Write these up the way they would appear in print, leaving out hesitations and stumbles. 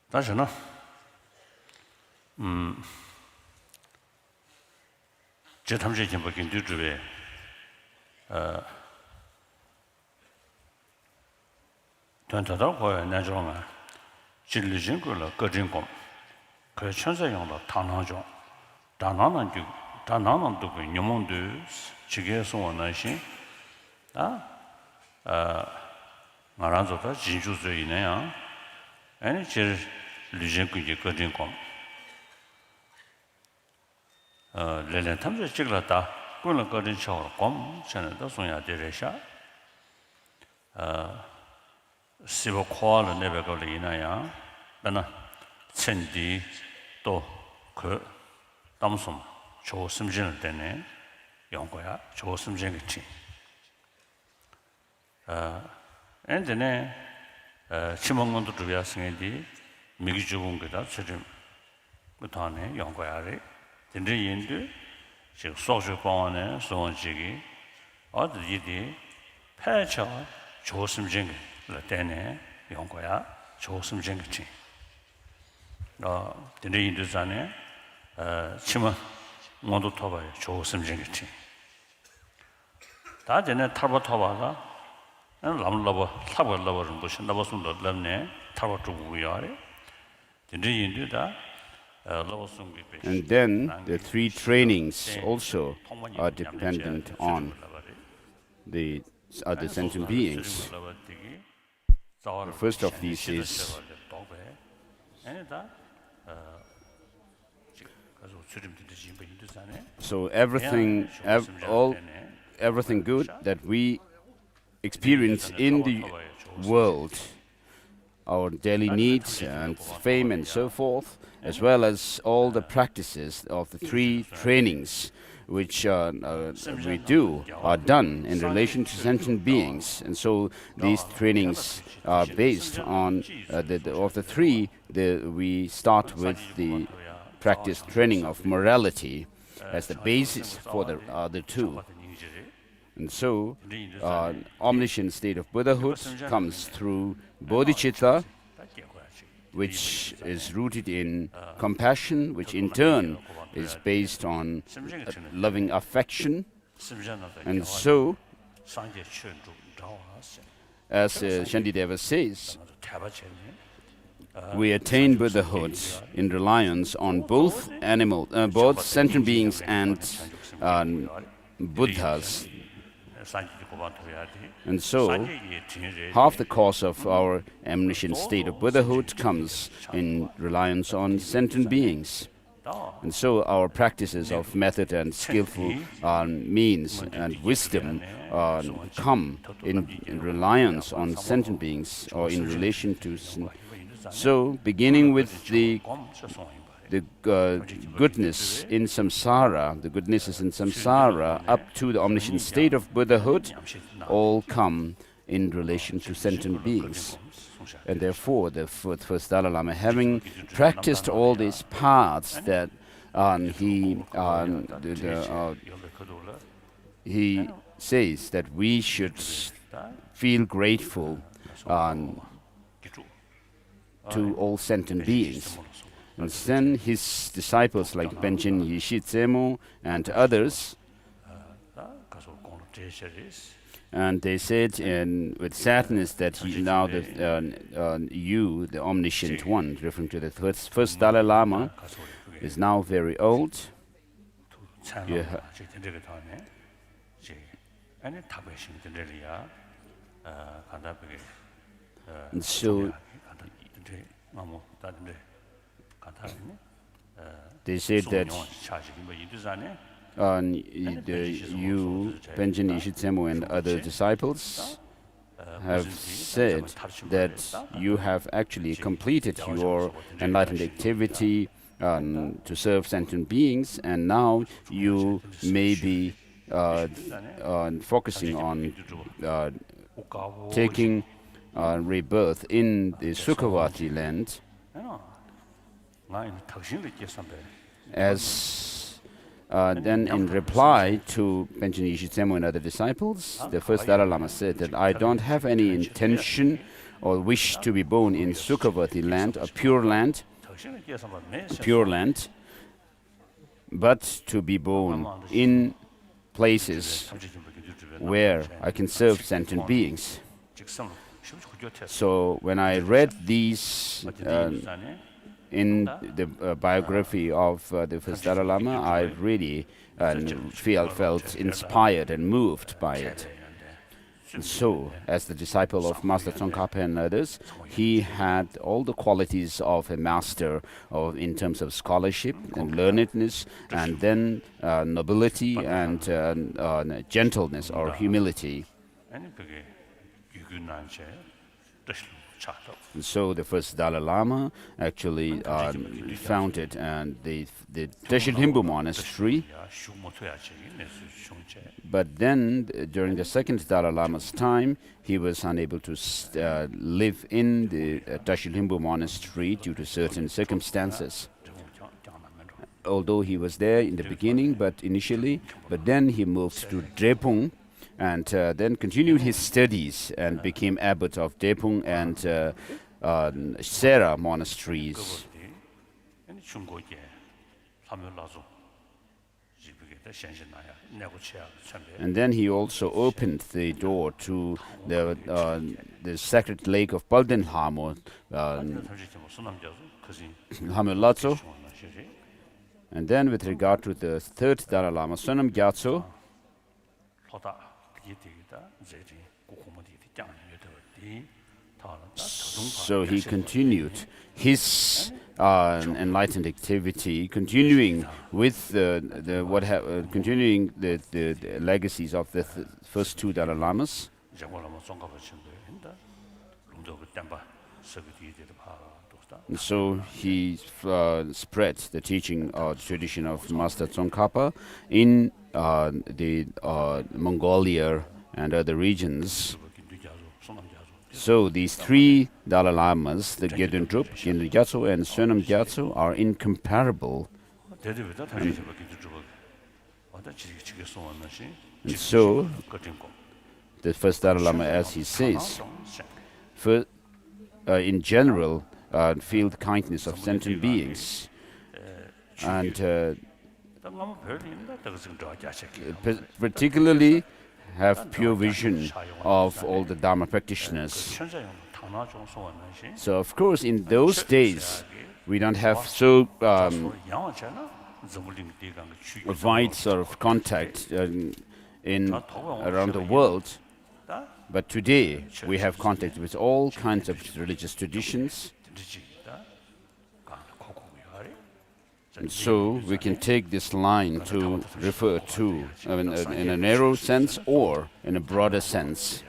다시나 제 탐지 좀 보긴 뒤주에 단타다 거야 나중에 진리진 걸로 거진공 그 천사용도 단하죠 단하는 그 단하는 그 녀몬도 지게서 원하신 말한서다 진주주의네요 아니 제 리진 그게 거진공 레렌 탐지 찍었다 그걸 거진 처럼 저는 소야 되래샤 시보 코알을 내려가리나야 나나 천디 또그 담솜 조심진을 때네 연거야 조심진이지 엔데네 치몽건도 두야승이디 미기 죽은 거다 지금 그다음에 연거야래 근데 인도 지금 소주 공원에 소원지기 어디디 패쳐 조심진 때네 연거야 조심진이지 근데 인도산에 치마 모두 타봐요 조심진이지 다 전에 타봐 타봐가 람라버 타봐라버는 것이 나버순도 람네 타봐 주고야래 근데 인도다 And then the three trainings also are dependent on the other sentient beings. The first of these is so everything good that we experience in the world, our daily needs and fame and so forth, as well as all the practices of the three trainings which we do are done in relation to sentient beings. And so these trainings are based on of the three. We start with the practice training of morality as the basis for the other two. And so omniscient state of Buddhahood comes through bodhicitta, which is rooted in compassion, which in turn is based on loving affection. And so, as Shantideva says, we attain Buddhahood in reliance on both both sentient beings and Buddhas. And so, half the course of our omniscient state of Buddhahood comes in reliance on sentient beings. And so our practices of method and skillful means and wisdom come in reliance on sentient beings or in relation to. So, beginning with the goodness in samsara, the goodnesses in samsara, up to the omniscient state of Buddhahood, all come in relation to sentient beings. And therefore, the first Dalai Lama, having practiced all these paths, that he says that we should feel grateful to all sentient beings. And then his disciples like Benjin Yishitsemo and others, and they said with sadness that now that you, the omniscient one, referring to the first Dalai Lama, is now very old. And so they said that you, Benjin Yishitsemo and other disciples, have said that you have actually completed your enlightened activity to serve sentient beings, and now you may be focusing on taking rebirth in the Sukhavati land. As then in reply to Panchen Yeshe Tselmo and other disciples, the first Dalai Lama said that I don't have any intention or wish to be born in Sukhavati land, a pure land, but to be born in places where I can serve sentient beings. So when I read these in the biography of the first Dalai Lama, I really felt inspired and moved by it. And so, as the disciple of Master Tsongkhapa and others, he had all the qualities of a master in terms of scholarship and learnedness, and then nobility and gentleness or humility. And so the first Dalai Lama actually founded the Teshil Himbu Monastery. But then, during the second Dalai Lama's time, he was unable to live in the Teshil Himbu Monastery due to certain circumstances. Although he was there in the beginning, but then he moved to Drepung, and then continued his studies and became abbot of Drepung and Sera Monasteries. And then he also opened the door to the sacred lake of Palden Hamo, Hamulatso. And then with regard to the third Dalai Lama, Sonam Gyatso, so he continued his enlightened activity, continuing with the legacies of the first two Dalai Lamas. And so he spread the teaching or tradition of Master Tsongkhapa in the Mongolia and other regions. So these three Dalai Lamas, the Gaden Drup, Gyaltsen Gyatso and Sonam Gyatso, are incomparable. And so the first Dalai Lama, as he says, in general, feel the kindness of sentient beings, and particularly have pure vision of all the Dharma practitioners. So of course in those days we don't have so wide sort of contact around the world, but today we have contact with all kinds of religious traditions. And so we can take this line to refer to in a narrow sense or in a broader sense.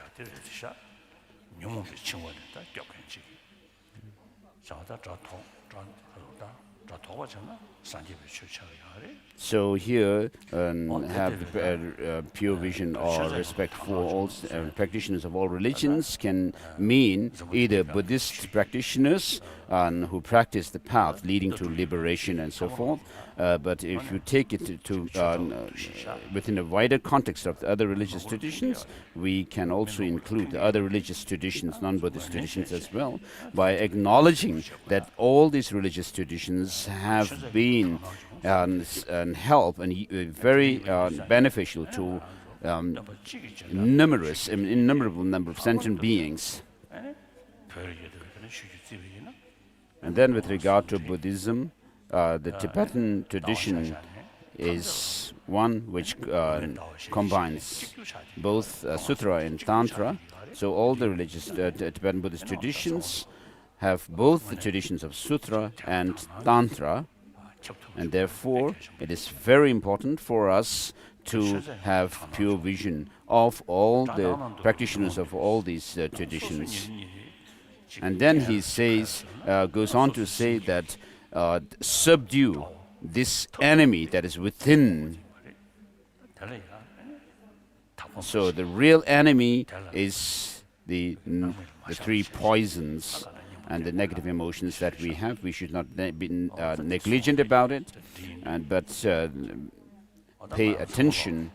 So here have pure vision or respect for all practitioners of all religions can mean either Buddhist practitioners who practice the path leading to liberation and so forth. But if you take it to within a wider context of the other religious traditions, we can also include the other religious traditions, non-Buddhist traditions as well, by acknowledging that all these religious traditions have been and help and very beneficial to innumerable number of sentient beings. And then with regard to Buddhism, the Tibetan tradition is one which combines both Sutra and Tantra. So all the religious Tibetan Buddhist traditions have both the traditions of Sutra and Tantra, and therefore it is very important for us to have pure vision of all the practitioners of all these traditions. And then he says, goes on to say that subdue this enemy that is within. So the real enemy is the three poisons and the negative emotions that we have. We should not be negligent about it, but pay attention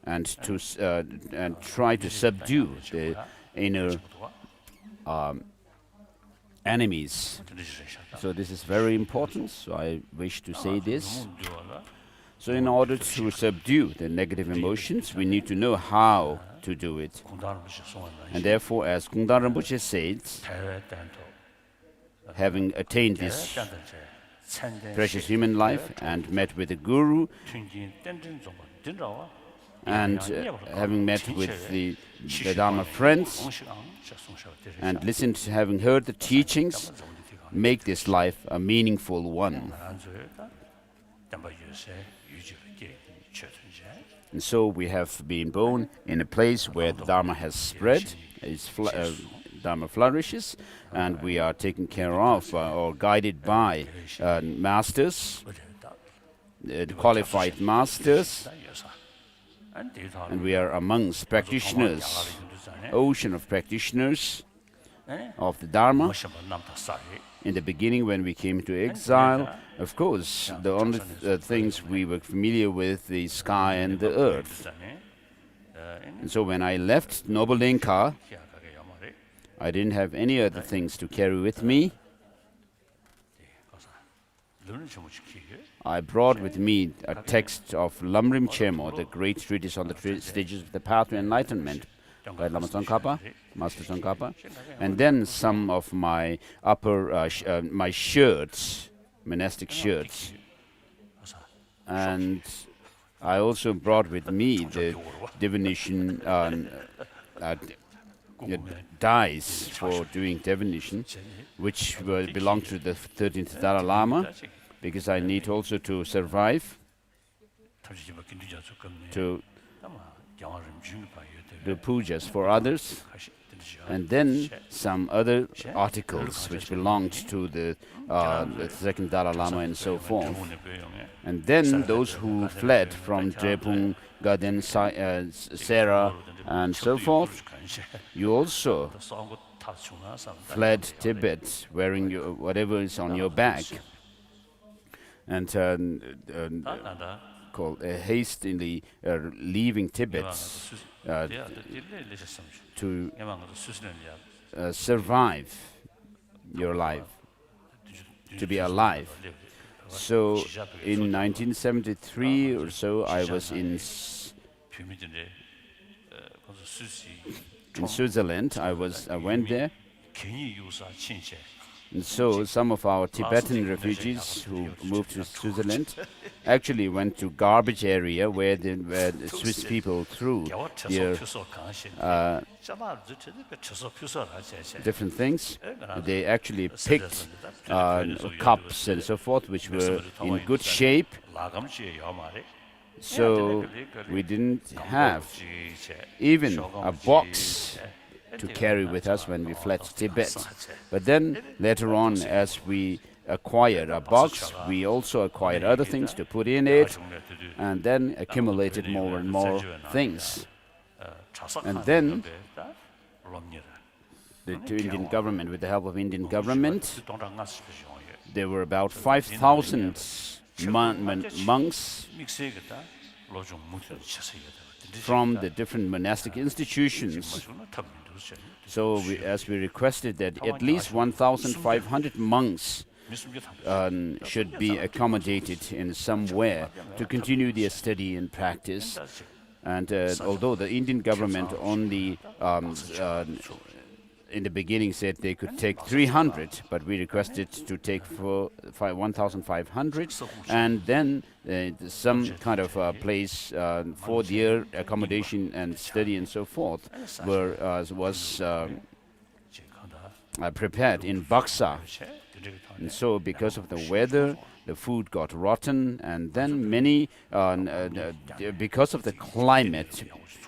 and to and try to subdue the inner enemies. So this is very important. So I wish to say this. So in order to subdue the negative emotions, we need to know how to do it. And therefore, as Kungdan Rinpoche said, having attained this precious human life and met with the Guru, and having met with the Dharma friends, and listened, having heard the teachings, make this life a meaningful one. And so we have been born in a place where the Dharma has spread, Dharma flourishes, and we are taken care of or guided by masters, qualified masters, and we are amongst practitioners, ocean of practitioners of the Dharma. In the beginning, when we came to exile, of course, the only things we were familiar with, the sky and the earth. And so when I left Noble Inca, I didn't have any other things to carry with me. I brought with me a text of Lam Rim, or the great treatise on the stages of the path to enlightenment, by Lama Tsongkhapa, Master Tsongkhapa, and then some of my my shirts, monastic shirts, and I also brought with me the divination dyes for doing divination, which belong to the 13th Dalai Lama, because I need also to survive, to do pujas for others, and then some other articles which belonged to the second Dalai Lama and so forth. And then those who fled from Drepung, Gaden, Sera, and so forth, you also fled Tibet wearing whatever is on your back, and called hastily leaving Tibet to survive your life, to be alive. So in 1973 or so, I was in Switzerland. I went there. And so some of our Tibetan refugees who moved to Switzerland actually went to garbage area where the Swiss people threw their different things. They actually picked cups and so forth, which were in good shape. So we didn't have even a box to carry with us when we fled Tibet. But then later on, as we acquired a box, we also acquired other things to put in it, and then accumulated more and more things. And then the Indian government, with the help of Indian government, there were about 5,000 monks from the different monastic institutions. So as we requested that at least 1,500 monks should be accommodated in somewhere to continue their study and practice. And although the Indian government only in the beginning said they could take 300, but we requested to take 1,500, and then some kind of place for their accommodation and study and so forth was prepared in Baksa. And so because of the weather, the food got rotten, and then many, because of the climate,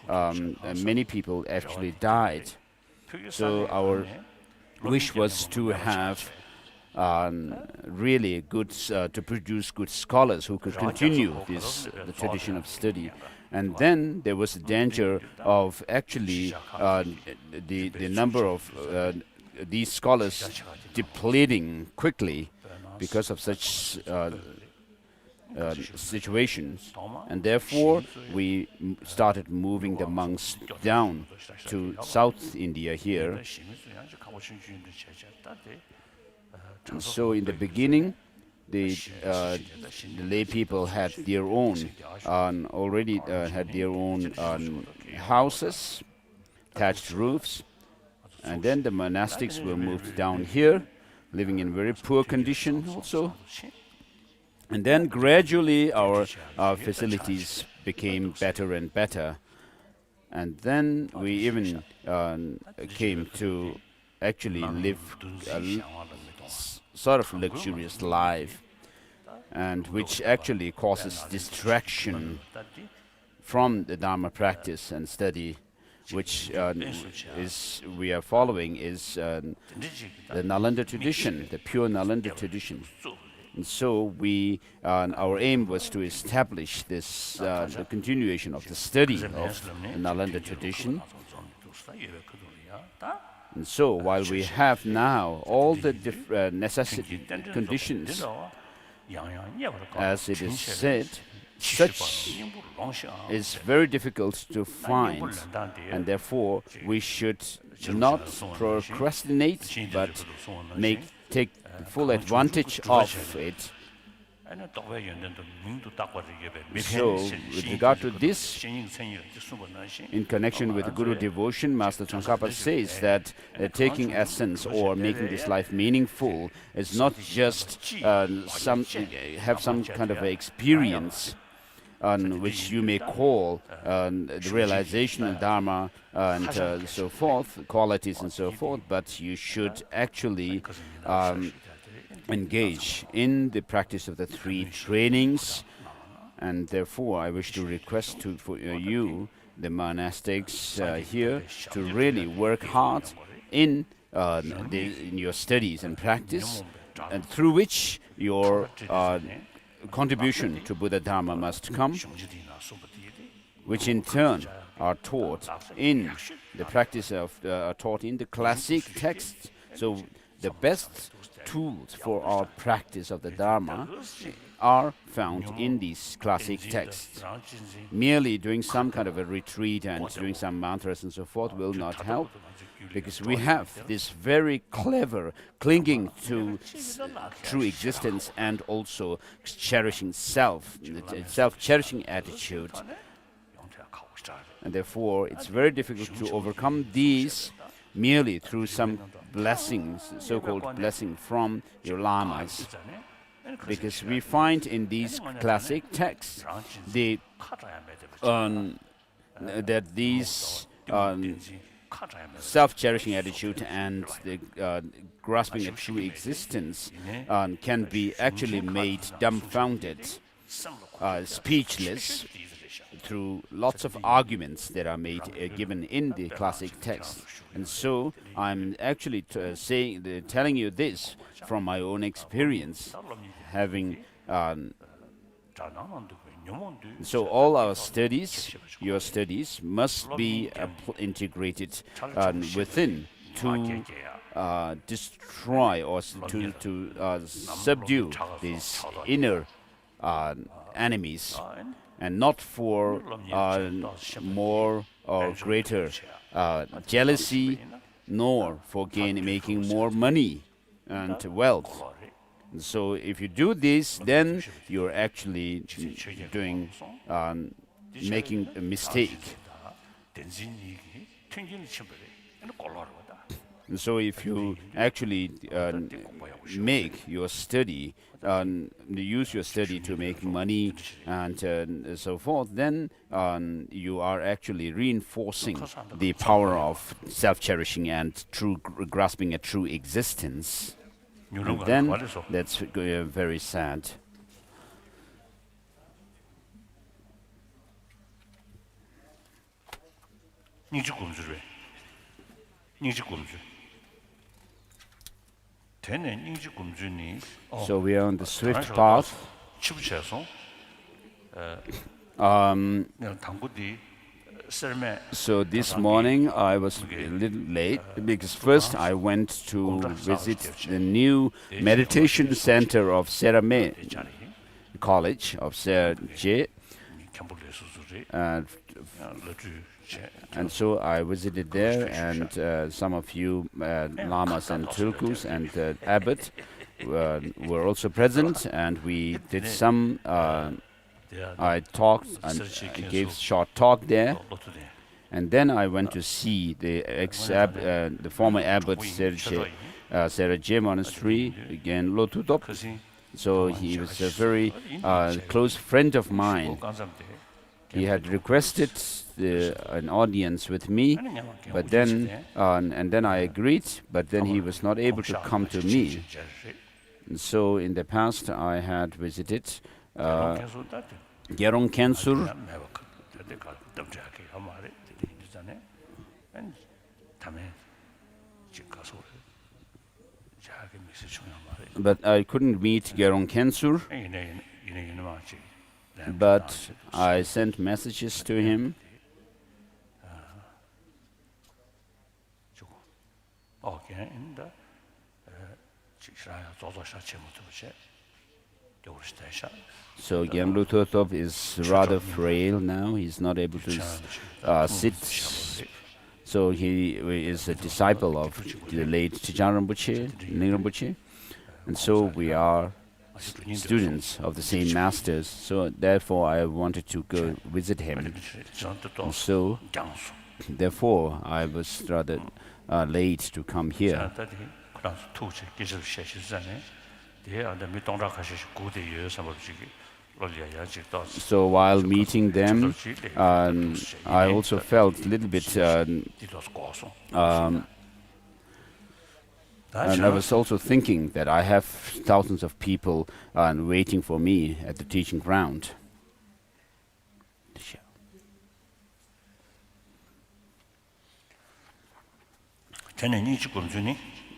many people actually died. So our wish was to have really good, to produce good scholars who could continue the tradition of study. And then there was a danger of actually the number of these scholars depleting quickly because of such situations, and therefore we started moving the monks down to South India here. And so in the beginning, the lay people had their own, already had their own houses, thatched roofs, and then the monastics were moved down here, living in very poor condition also. And then gradually our facilities became better and better. And then we even came to actually live a sort of luxurious life, and which actually causes distraction from the Dharma practice and study, which we are following is the Nalanda tradition, the pure Nalanda tradition. And so our aim was to establish this the continuation of the study of the Nalanda tradition. And so while we have now all the necessity conditions, as it is said, such is very difficult to find, and therefore we should not procrastinate, but take full advantage of it. So, with regard to this, in connection with Guru devotion, Master Tsongkhapa says that taking essence or making this life meaningful is not just have some kind of experience which you may call the realization of Dharma and so forth, qualities and so forth, but you should actually engage in the practice of the three trainings. And therefore I wish to request for you, the monastics here, to really work hard in your studies and practice, and through which your contribution to Buddha Dharma must come, which in turn are taught in the practice of taught in the classic texts. So the best tools for our practice of the Dharma are found in these classic texts. Merely doing some kind of a retreat and doing some mantras and so forth will not help, because we have this very clever clinging to true existence and also cherishing self-cherishing attitude. And therefore it's very difficult to overcome these merely through some blessings, so-called blessing from your lamas, because we find in these classic texts that these self-cherishing attitude and the grasping at true existence can be actually made dumbfounded, speechless, through lots of arguments that are made given in the classic text. And so I'm actually telling you this from my own experience, having so all our studies, your studies, must be integrated within to destroy or to subdue these inner enemies, and not for more or greater jealousy, nor for making more money and wealth. So if you do this, then you're actually making a mistake. And so if you actually make your study, use your study to make money and so forth, then you are actually reinforcing the power of self-cherishing and true grasping at true existence. And then that's very sad. So we are on the swift path. So this morning I was a little late because first I went to visit the new meditation center of Sera college of Shartse, and so I visited there, and some of you lamas and tulkus and abbot were also present, and we did some. I talked and gave short talk there, and then I went to see the the former abbot Sera Monastery again, Lotutop. So he was a very close friend of mine. He had requested an audience with me, but then and then I agreed, but then he was not able to come to me. And so in the past I had visited Gerong Kensur, but I couldn't meet Gerong Kensur. But I sent messages to him. So Gyamlu Totop is rather frail now. He's not able to sit. So he is a disciple of the late Tijang Rinpoche, Ling Rinpoche. And so we are students of the same masters, so therefore I wanted to go visit him. And so therefore I was rather late to come here. So while meeting them, I also felt a little bit and I was also thinking that I have thousands of people waiting for me at the teaching ground.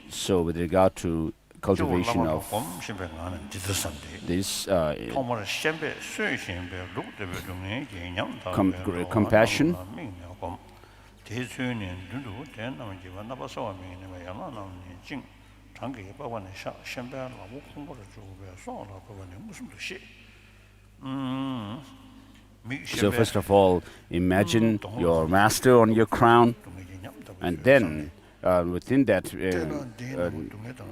So with regard to cultivation of this compassion, so first of all, imagine your master on your crown, and then within that,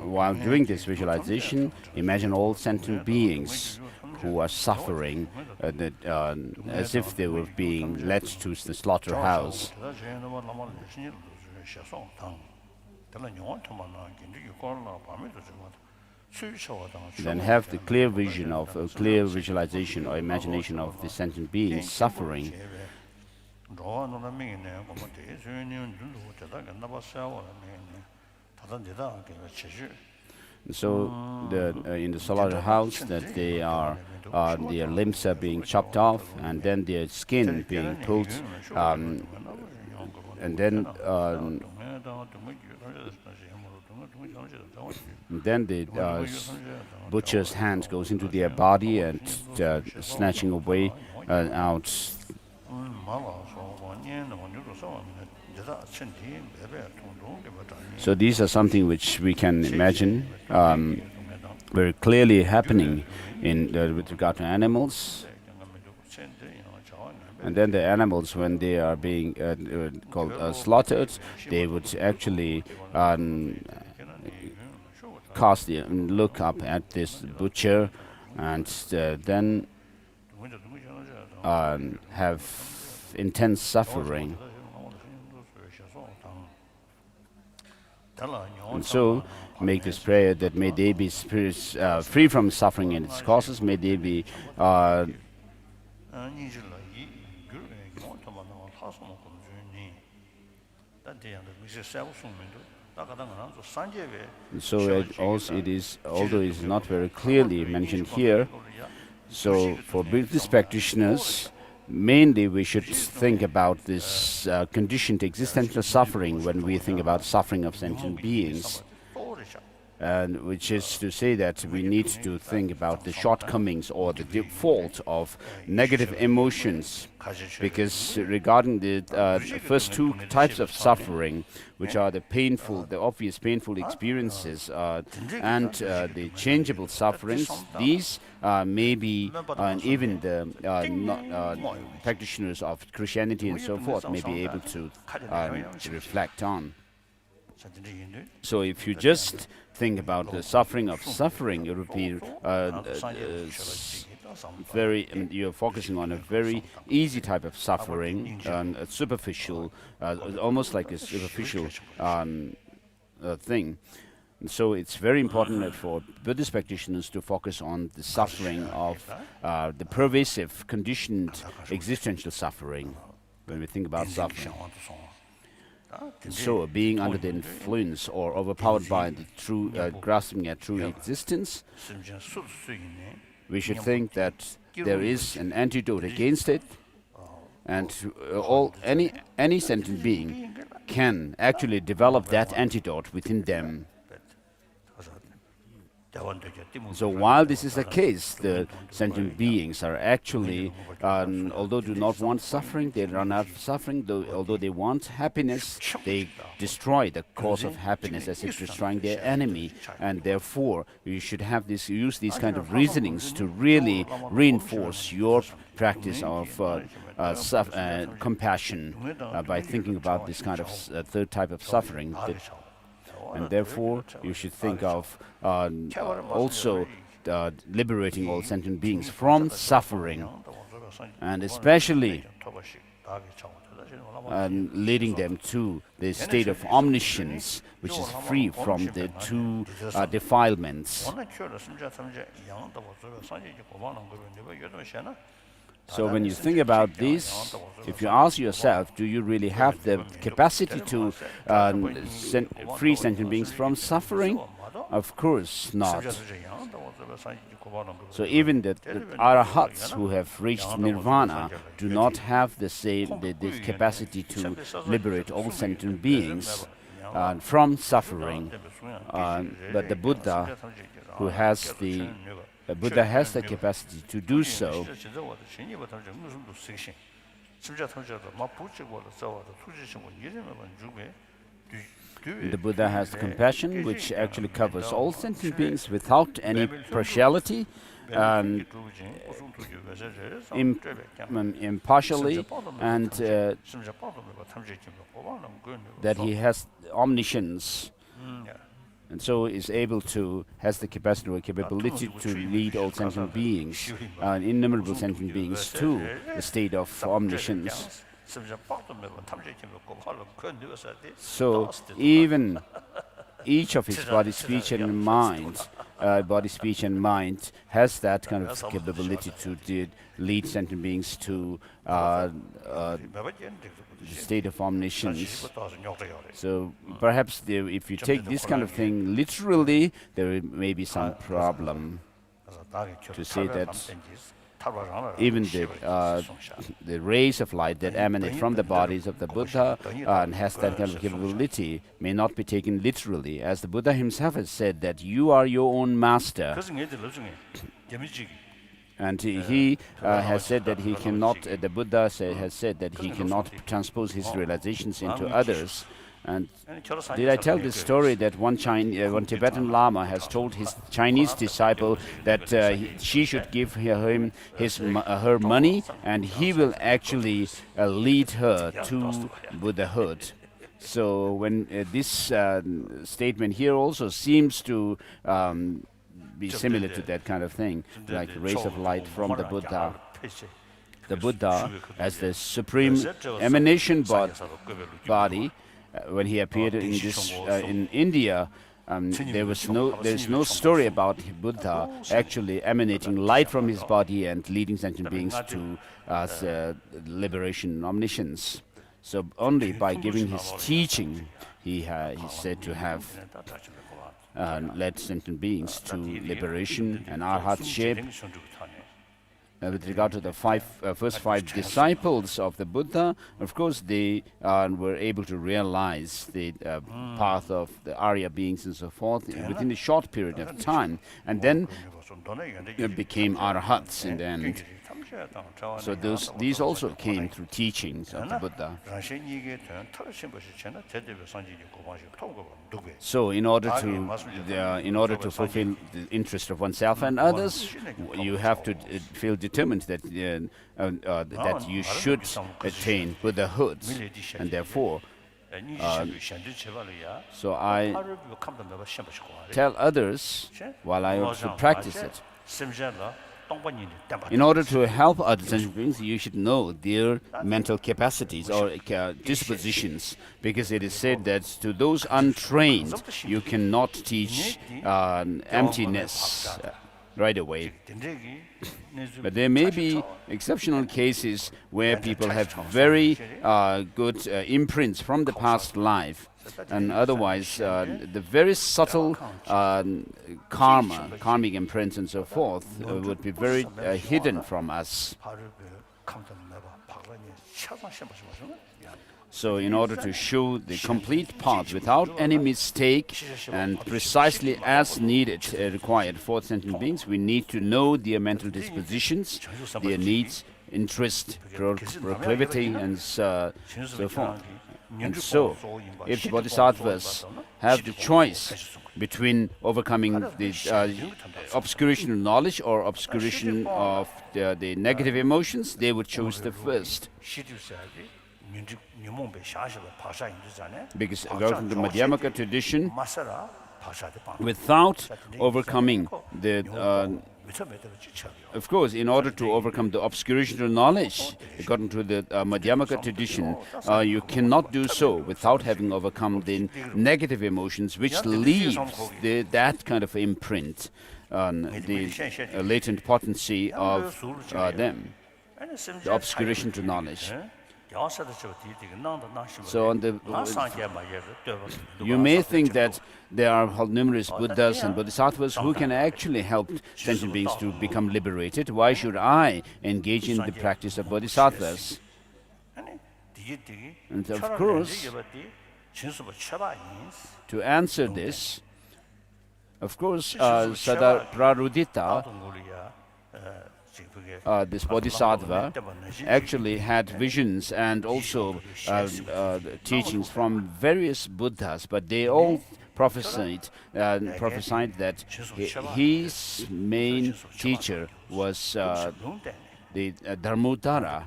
while doing this visualization, imagine all sentient beings who are suffering as if they were being led to the slaughterhouse. Then have the clear vision of a clear visualization or imagination of the sentient beings suffering. So in the slaughterhouse, that they are their limbs are being chopped off, and then their skin being pulled, and then the butcher's hand goes into their body and snatching away out. So these are something which we can imagine very clearly happening in with regard to animals. And then the animals, when they are being slaughtered, they would actually look up at this butcher, and then have intense suffering. And so make this prayer that may they be spirits free from suffering and its causes, may they be so it is, although it is not very clearly mentioned here, so for Buddhist practitioners, mainly we should think about this conditioned existential suffering when we think about suffering of sentient beings. and which is to say that we need to think about the shortcomings or the default of negative emotions, because regarding the first two types of suffering, which are the obvious painful experiences and the changeable sufferings, these maybe even the practitioners of Christianity and so forth may be able to reflect on. So if you just think about the suffering of suffering, it would be you're focusing on a very easy type of suffering, a superficial, almost like a superficial thing. And so it's very important for Buddhist practitioners to focus on the suffering of the pervasive, conditioned existential suffering when we think about suffering. So, being under the influence or overpowered by the true, grasping at true existence, we should think that there is an antidote against it, and any sentient being can actually develop that antidote within them. So while this is the case, the sentient beings are actually, although do not want suffering, they run out of suffering. Although they want happiness, they destroy the cause of happiness as if destroying their enemy. And therefore, you should have use these kind of reasonings to really reinforce your practice of compassion by thinking about this kind of third type of suffering. And therefore, you should think of also liberating all sentient beings from suffering, and especially leading them to the state of omniscience, which is free from the two defilements. So when you think about this, if you ask yourself, do you really have the capacity to free sentient beings from suffering? Of course not. So even the arahats who have reached nirvana do not have the capacity to liberate all sentient beings from suffering. But the Buddha, Buddha has the capacity to do so. The Buddha has compassion, which actually covers all sentient beings without any partiality, and impartially, and that he has omniscience. And so is able to, has the capacity or capability to lead all sentient beings, innumerable sentient beings, to the state of omniscience. So even each of his body, speech and mind, has that kind of capability to lead sentient beings to the state of omniscience. So perhaps if you take this kind of thing literally, there may be some problem to say that even the rays of light that emanate from the bodies of the Buddha and has that kind of capability may not be taken literally, as the Buddha himself has said that you are your own master. And he has said that he cannot, the Buddha has said that he cannot transpose his realizations into others. And did I tell this story that one Tibetan Lama has told his Chinese disciple that she should give him her money, and he will actually lead her to Buddhahood. So when this statement here also seems to be similar to that kind of thing, like rays of light from the Buddha. The Buddha, as the supreme emanation body, when he appeared in India, there is no story about Buddha actually emanating light from his body and leading sentient beings to liberation and omniscience. So only by giving his teaching, he's said to have led sentient beings to liberation and arhatship. with regard to the first five disciples of the Buddha, of course, they were able to realize the path of the Arya beings and so forth within a short period of time, and then became arahats in the end. So these also came through teachings of the Buddha. So in order to fulfill the interest of oneself and others, you have to feel determined that that you should attain Buddhahood, and therefore. So I tell others while I also practice it. In order to help other sentient beings, you should know their mental capacities or dispositions, because it is said that to those untrained, you cannot teach emptiness right away. But there may be exceptional cases where people have very good imprints from the past life, and otherwise the very subtle karmic imprints and so forth would be very hidden from us. So in order to show the complete path without any mistake and precisely as needed, required for sentient beings, we need to know their mental dispositions, their needs, interest, proclivity, and so forth. And so, if the bodhisattvas have the choice between overcoming the obscuration of knowledge or obscuration of the negative emotions, they would choose the first. Because according to the Madhyamaka tradition, without overcoming the of course, in order to overcome the obscuration of knowledge, according to the Madhyamaka tradition, you cannot do so without having overcome the negative emotions, which leaves that kind of imprint on the latent potency of them, the obscuration to knowledge. So you may think that there are numerous Buddhas and Bodhisattvas who can actually help sentient beings to become liberated. Why should I engage in the practice of Bodhisattvas? And of course, to answer this, of course, Sada Prarudita, this bodhisattva, actually had visions and also teachings from various Buddhas, but they all prophesied that his main teacher was the Dharmottara,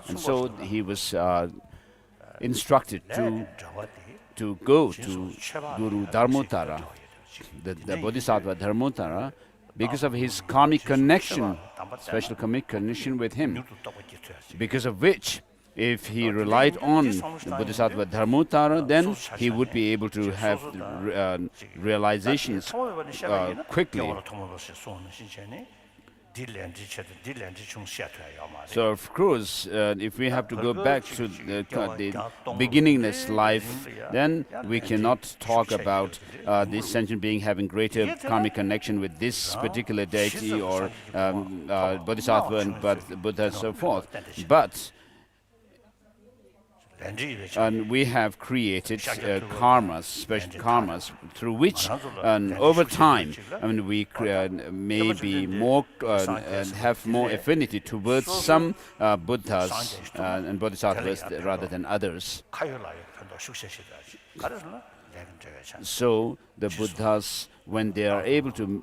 and so he was instructed to go to Guru Dharmottara, the Bodhisattva Dharmottara, because of his karmic connection, special karmic connection with him, because of which, if he relied on the Bodhisattva Dharmottara, then he would be able to have realizations quickly. So, of course, if we have to go back to the beginningless life, then we cannot talk about this sentient being having greater karmic connection with this particular deity or bodhisattva and Buddha and so forth. But and we have created karmas, special karmas, through which, over time, we may be more have more affinity towards some Buddhas and Bodhisattvas rather than others. So the Buddhas, when they are able to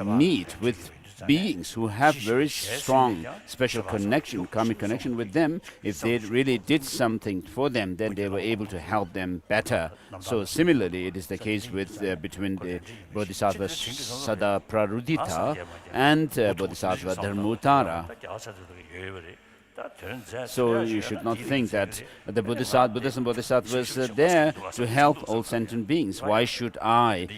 meet with beings who have very strong special connection, karmic connection with them, if they really did something for them, then they were able to help them better. So similarly, it is the case with between the Bodhisattva Sada Prarudita and Bodhisattva Dharmottara. So you should not think that the Buddhas and Bodhisattvas are there to help all sentient beings. Why should I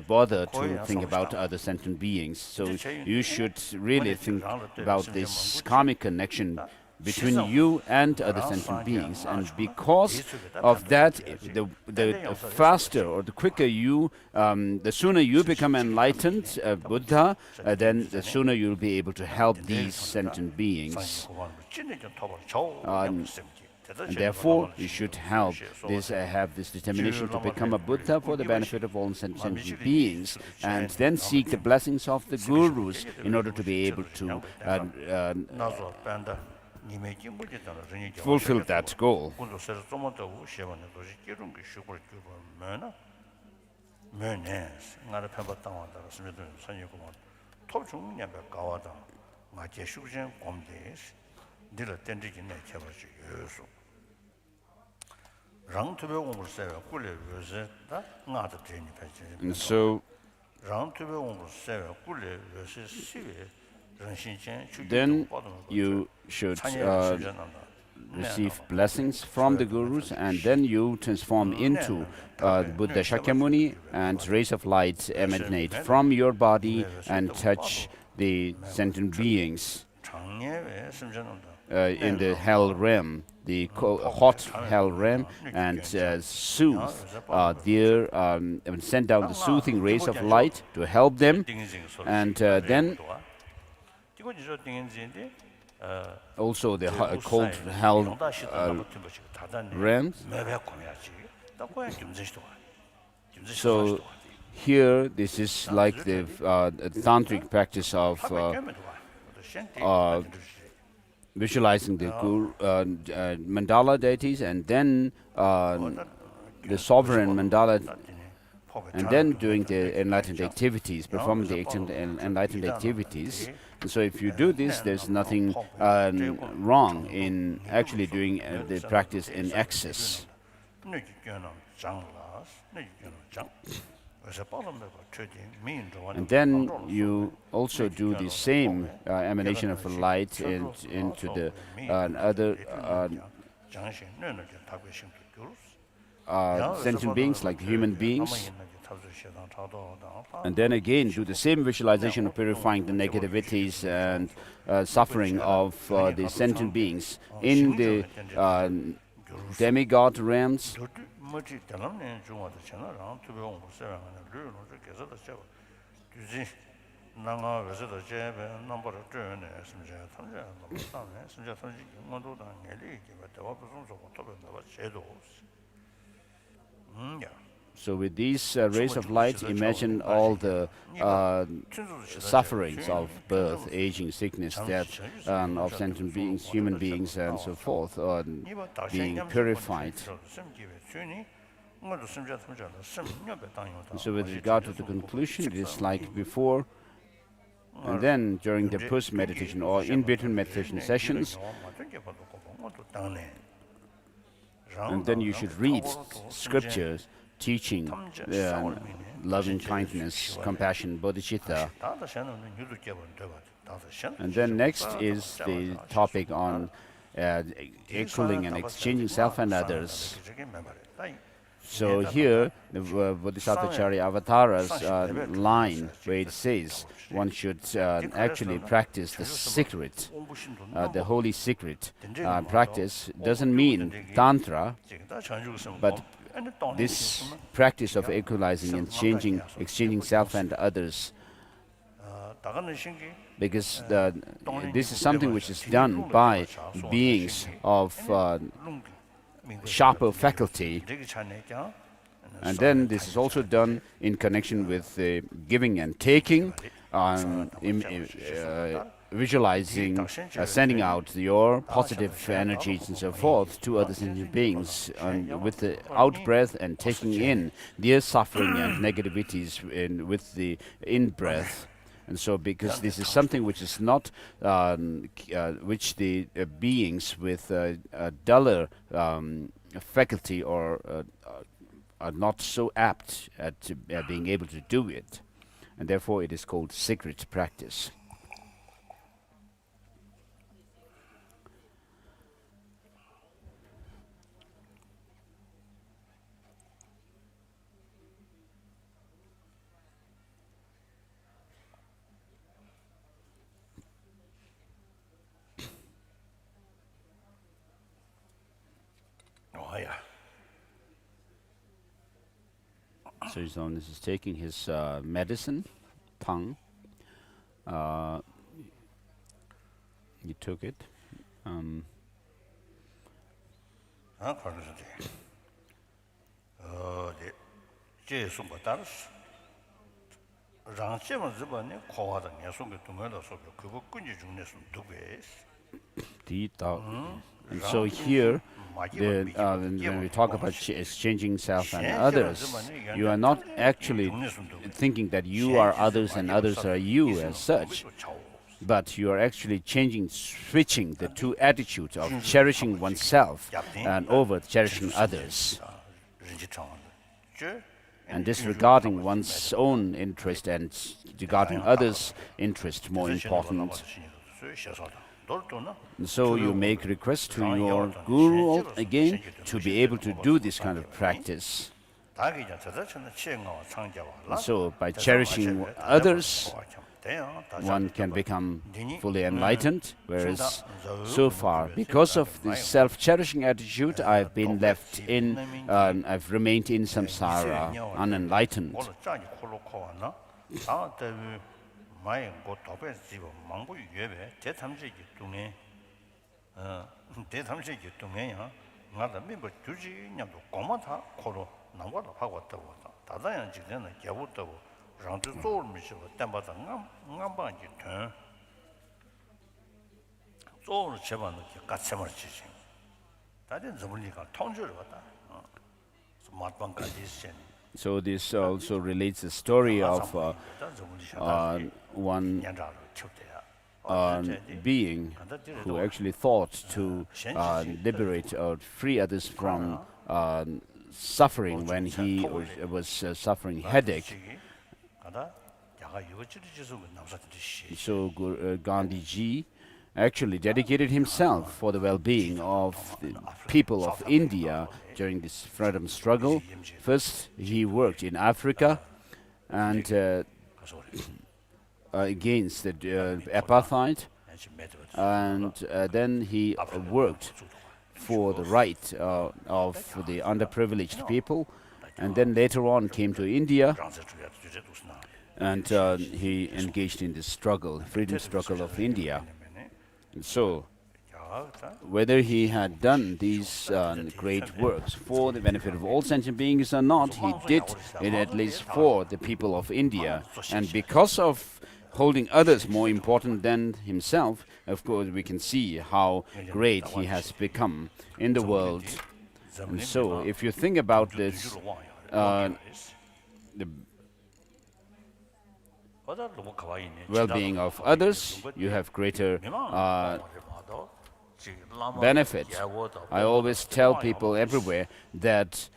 bother to think about other sentient beings? So you should really think about this karmic connection between you and other sentient beings, and because of that, the faster or the quicker you, the sooner you become enlightened, Buddha, then the sooner you'll be able to help these sentient beings. And therefore, you should help this, have this determination to become a Buddha for the benefit of all sentient beings, and then seek the blessings of the gurus in order to be able to fulfill that goal. And so then you should receive blessings from the gurus, and then you transform into Buddha Shakyamuni, and rays of light emanate from your body and touch the sentient beings in the hell realm, the hot hell realm, and soothe and send down the soothing rays of light to help them, and then also the cold hell realms. So here, this is like the tantric practice of visualizing the guru, mandala deities, and then the sovereign mandala, and then doing the enlightened activities, performing the enlightened activities. And so if you do this, there's nothing wrong in actually doing the practice in excess. And then you also do the same emanation of light into the other sentient beings, like human beings. And then again do the same visualization of purifying the negativities and suffering of the sentient beings in the demigod realms. So with these rays of light, imagine all the sufferings of birth, aging, sickness, death, of sentient beings, human beings, and so forth, being purified. So with regard to the conclusion, it is like before, and then during the post-meditation or in-between meditation sessions, and then you should read scriptures teaching loving kindness, compassion, bodhicitta. And then next is the topic on equaling and exchanging self and others. So here, the Bodhisattvacharya Avatara's line, where it says one should actually practice the secret, the holy secret practice, doesn't mean Tantra, but this practice of equalizing and exchanging self and others, because this is something which is done by beings of sharper faculty, and then this is also done in connection with giving and taking, visualizing, sending out your positive energies and so forth to other sentient beings, with the out-breath and taking in their suffering and negativities with the in-breath. And so, because this is something which is not, which the beings with a duller faculty or are not so apt at being able to do it, and therefore it is called secret practice. So His Holiness is taking his medicine, pang. He took it. And so here, when we talk about exchanging self and others, you are not actually thinking that you are others and others are you as such, but you are actually switching the two attitudes of cherishing oneself and over cherishing others, and disregarding one's own interest and regarding others' interest more important. And so you make request to your guru again to be able to do this kind of practice. And so by cherishing others, one can become fully enlightened, whereas so far, because of this self-cherishing attitude, I've been left in, I've remained in samsara, unenlightened. So this also relates the story of one being who actually thought to liberate or free others from suffering when he was suffering headache. So Gandhiji actually dedicated himself for the well-being of the people of India during this freedom struggle. First, he worked in Africa and against the apartheid, and then he worked for the right of the underprivileged people, and then later on came to India, and he engaged in the struggle, freedom struggle of India. And so, whether he had done these great works for the benefit of all sentient beings or not, he did it at least for the people of India. And because of holding others more important than himself, of course, we can see how great he has become in the world. And so, if you think about this, the well-being of others, you have greater benefit. I always tell people everywhere that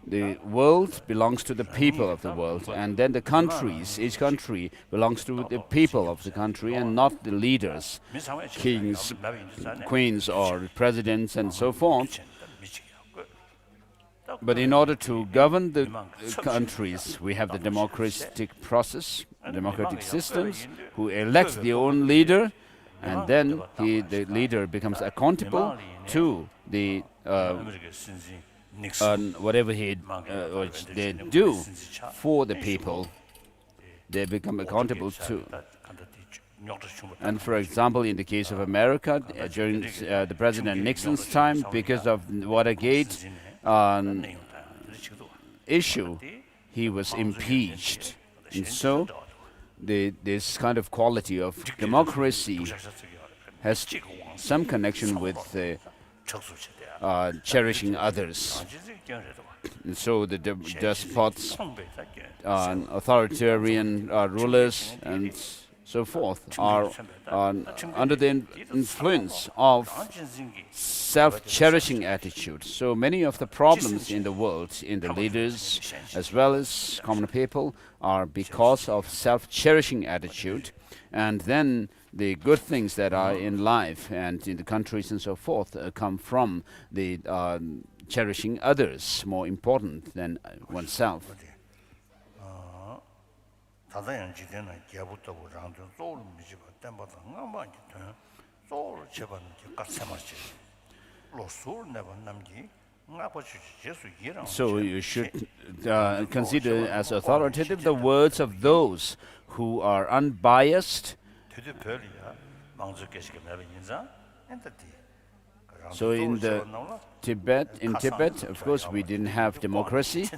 the world belongs to the people of the world, and then the countries, each country belongs to the people of the country and not the leaders, kings, queens or presidents and so forth. But in order to govern the countries, we have the democratic process, democratic systems, who elect their own leader, and then the leader becomes accountable to the whatever they do for the people. They become accountable to. And for example, in the case of America, during the President Nixon's time, because of Watergate issue, he was impeached. And so this kind of quality of democracy has some connection with cherishing others. And so the despots, authoritarian rulers and so forth are under the influence of self-cherishing attitude. So many of the problems in the world, in the leaders as well as common people, are because of self-cherishing attitude. And then the good things that are in life and in the countries and so forth come from the cherishing others more important than oneself. So you should consider as authoritative the words of those who are unbiased. So in Tibet, of course, we didn't have democracy.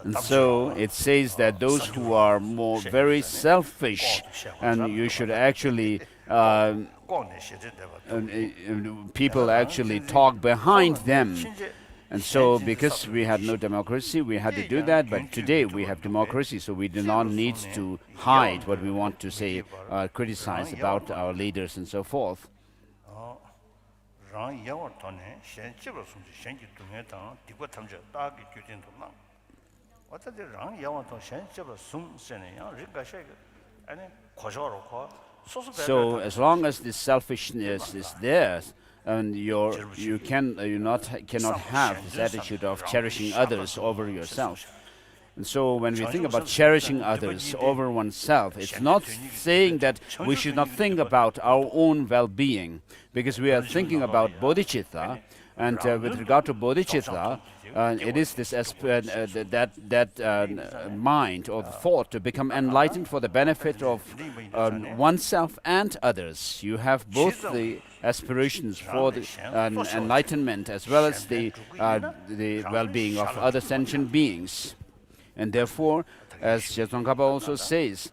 And so it says that those who are very selfish, and you should actually, people actually talk behind them. And so because we had no democracy, we had to do that, but today we have democracy, so we do not need to hide what we want to say, criticize about our leaders and so forth. So as long as this selfishness is there, and you cannot have this attitude of cherishing others over yourself. And so when we think about cherishing others over oneself, it's not saying that we should not think about our own well-being, because we are thinking about bodhicitta, and with regard to bodhicitta, it is this mind or the thought to become enlightened for the benefit of oneself and others. You have both the aspirations for the enlightenment as well as the well-being of other sentient beings. And therefore, as Tsongkhapa also says,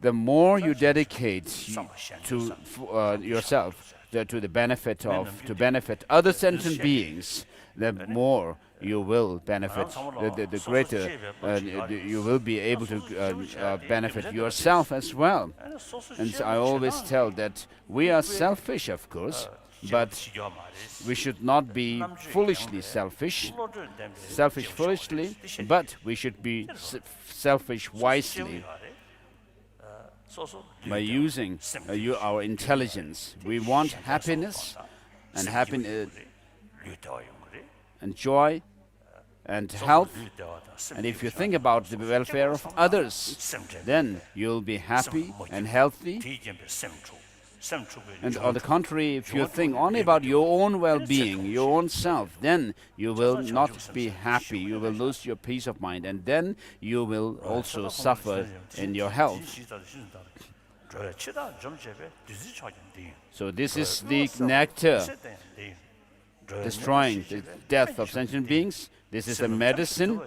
the more you dedicate to yourself to benefit other sentient beings, the more you will benefit, the greater you will be able to benefit yourself as well. And so I always tell that we are selfish, of course, but we should not be foolishly selfish foolishly, but we should be selfish wisely. By using our intelligence, we want happiness and joy and health. And if you think about the welfare of others, then you'll be happy and healthy. And on the contrary, if you think only about your own well-being, your own self, then you will not be happy. You will lose your peace of mind, and then you will also suffer in your health. So this is the nectar destroying the death of sentient beings. This is the medicine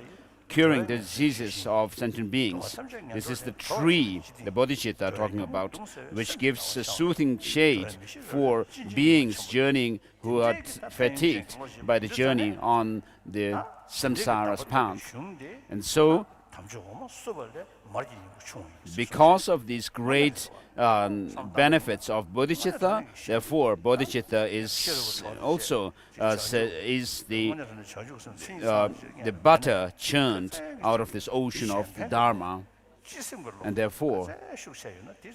curing the diseases of sentient beings. This is the tree, the bodhicitta talking about, which gives a soothing shade for beings journeying who are fatigued by the journey on the samsara's path. And so, because of these great benefits of bodhicitta, therefore bodhicitta is also is the butter churned out of this ocean of the Dharma. And therefore,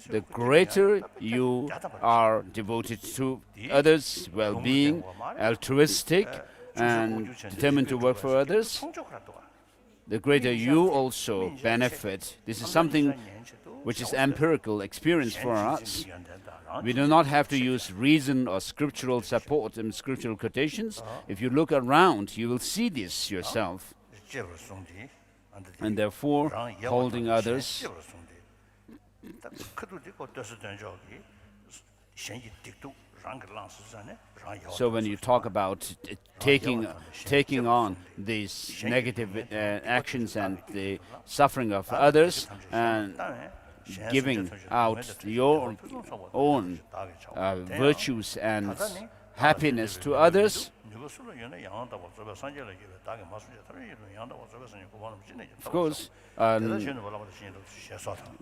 the greater you are devoted to others' well-being, altruistic, and determined to work for others, the greater you also benefit. This is something which is empirical experience for us. We do not have to use reason or scriptural support and scriptural quotations. If you look around, you will see this yourself. And therefore, holding others, so when you talk about taking on these negative actions and the suffering of others and giving out your own virtues and happiness to others, of course,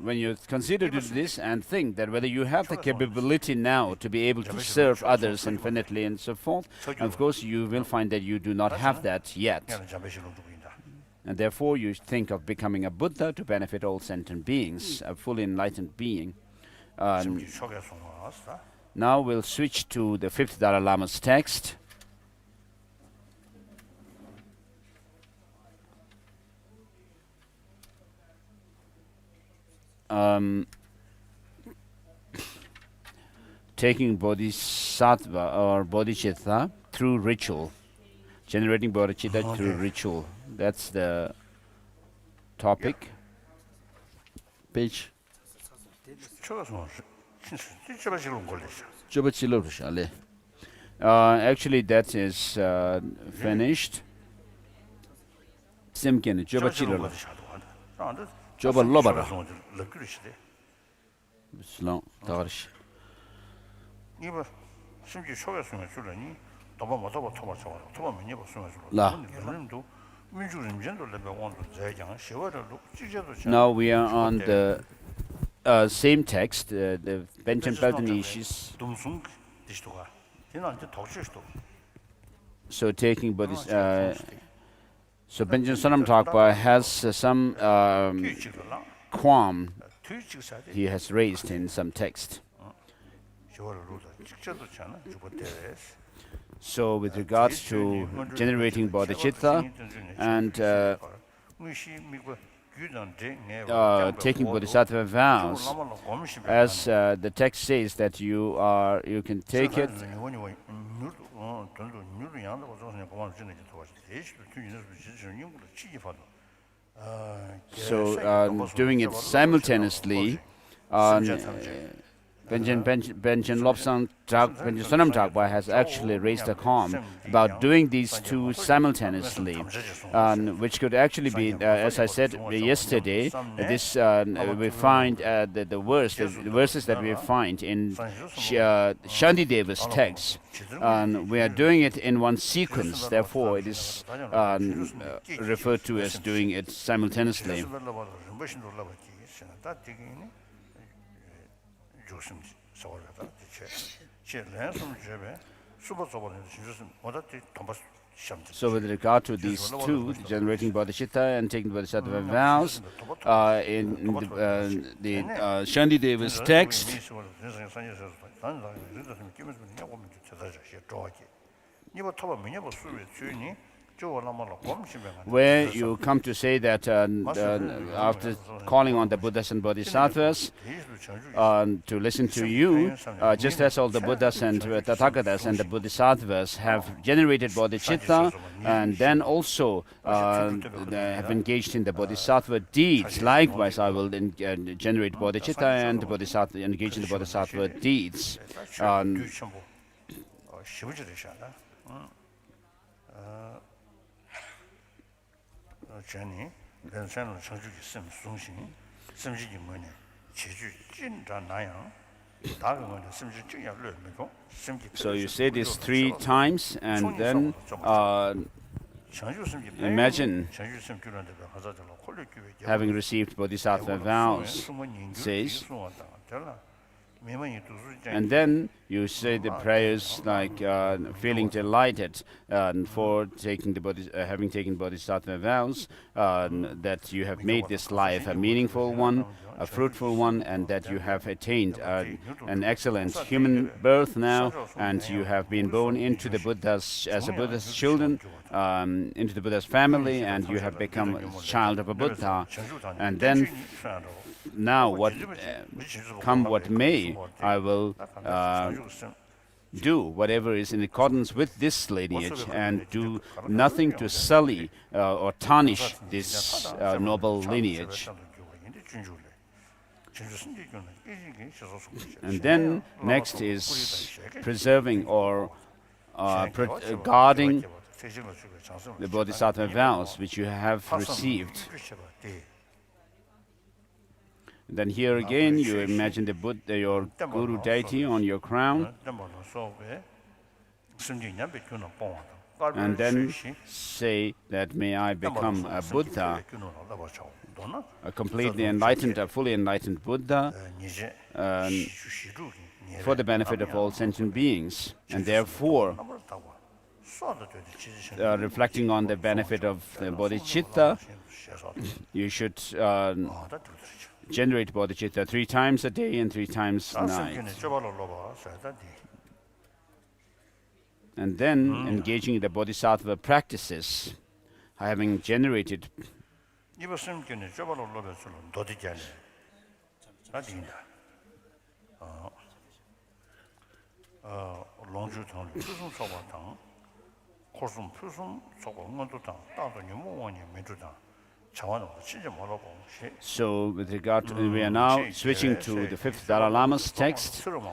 when you consider this and think that whether you have the capability now to be able to serve others infinitely and so forth, of course you will find that you do not have that yet. And therefore you think of becoming a Buddha to benefit all sentient beings, a fully enlightened being. Now we'll switch to the 5th Dalai Lama's text. taking bodhisattva or bodhicitta through ritual, generating bodhicitta through ritual. That's the topic. Page. Actually, that is finished. Simkin, Jobachilo. Jobalobara. Slow, Tarish. Now we are on the same text, the Benjamin Beldenishis. So taking Buddhist, so Benjamin Sonam Thakpa has some qualm he has raised in some text. So with regards to generating bodhicitta and taking bodhisattva vows, as the text says that you can take it. So doing it simultaneously, Benjamin Sonam Thakpa has actually raised a qualm about doing these two simultaneously, which could actually be, as I said yesterday, this we find the verses that we find in Shantideva's text. We are doing it in one sequence, therefore it is referred to as doing it simultaneously. So with regard to these two, generating bodhicitta and taking bodhisattva vows, in the Shantideva's text, where you come to say that after calling on the Buddhas and Bodhisattvas to listen to you, just as all the Buddhas and Tathagatas and the Bodhisattvas have generated bodhicitta and then also have engaged in the bodhisattva deeds, likewise I will generate bodhicitta and engage in the bodhisattva deeds. So you say this 3 times and then imagine having received bodhisattva vows, says, and then you say the prayers like feeling delighted for taking the having taken bodhisattva vows, that you have made this life a meaningful one, a fruitful one, and that you have attained an excellent human birth now, and you have been born into the Buddha's as a Buddha's children, into the Buddha's family, and you have become a child of a Buddha, and then now come what may, I will do whatever is in accordance with this lineage and do nothing to sully or tarnish this noble lineage. And then next is preserving or guarding the bodhisattva vows which you have received. Then here again you imagine the Buddha, your guru deity, on your crown, and then say that may I become a Buddha, a completely enlightened, a fully enlightened Buddha, for the benefit of all sentient beings. And therefore, reflecting on the benefit of the bodhicitta, you should generate bodhicitta 3 times a day and 3 times a night. And then engaging in the bodhisattva practices, having generated 롱주통 표준 소바당 코스 표준 소바 응원도당 따도 유모원이 메주당 자원은 진짜 뭐라고 So, with regard to, we are now switching to the fifth Dalai Lama's text on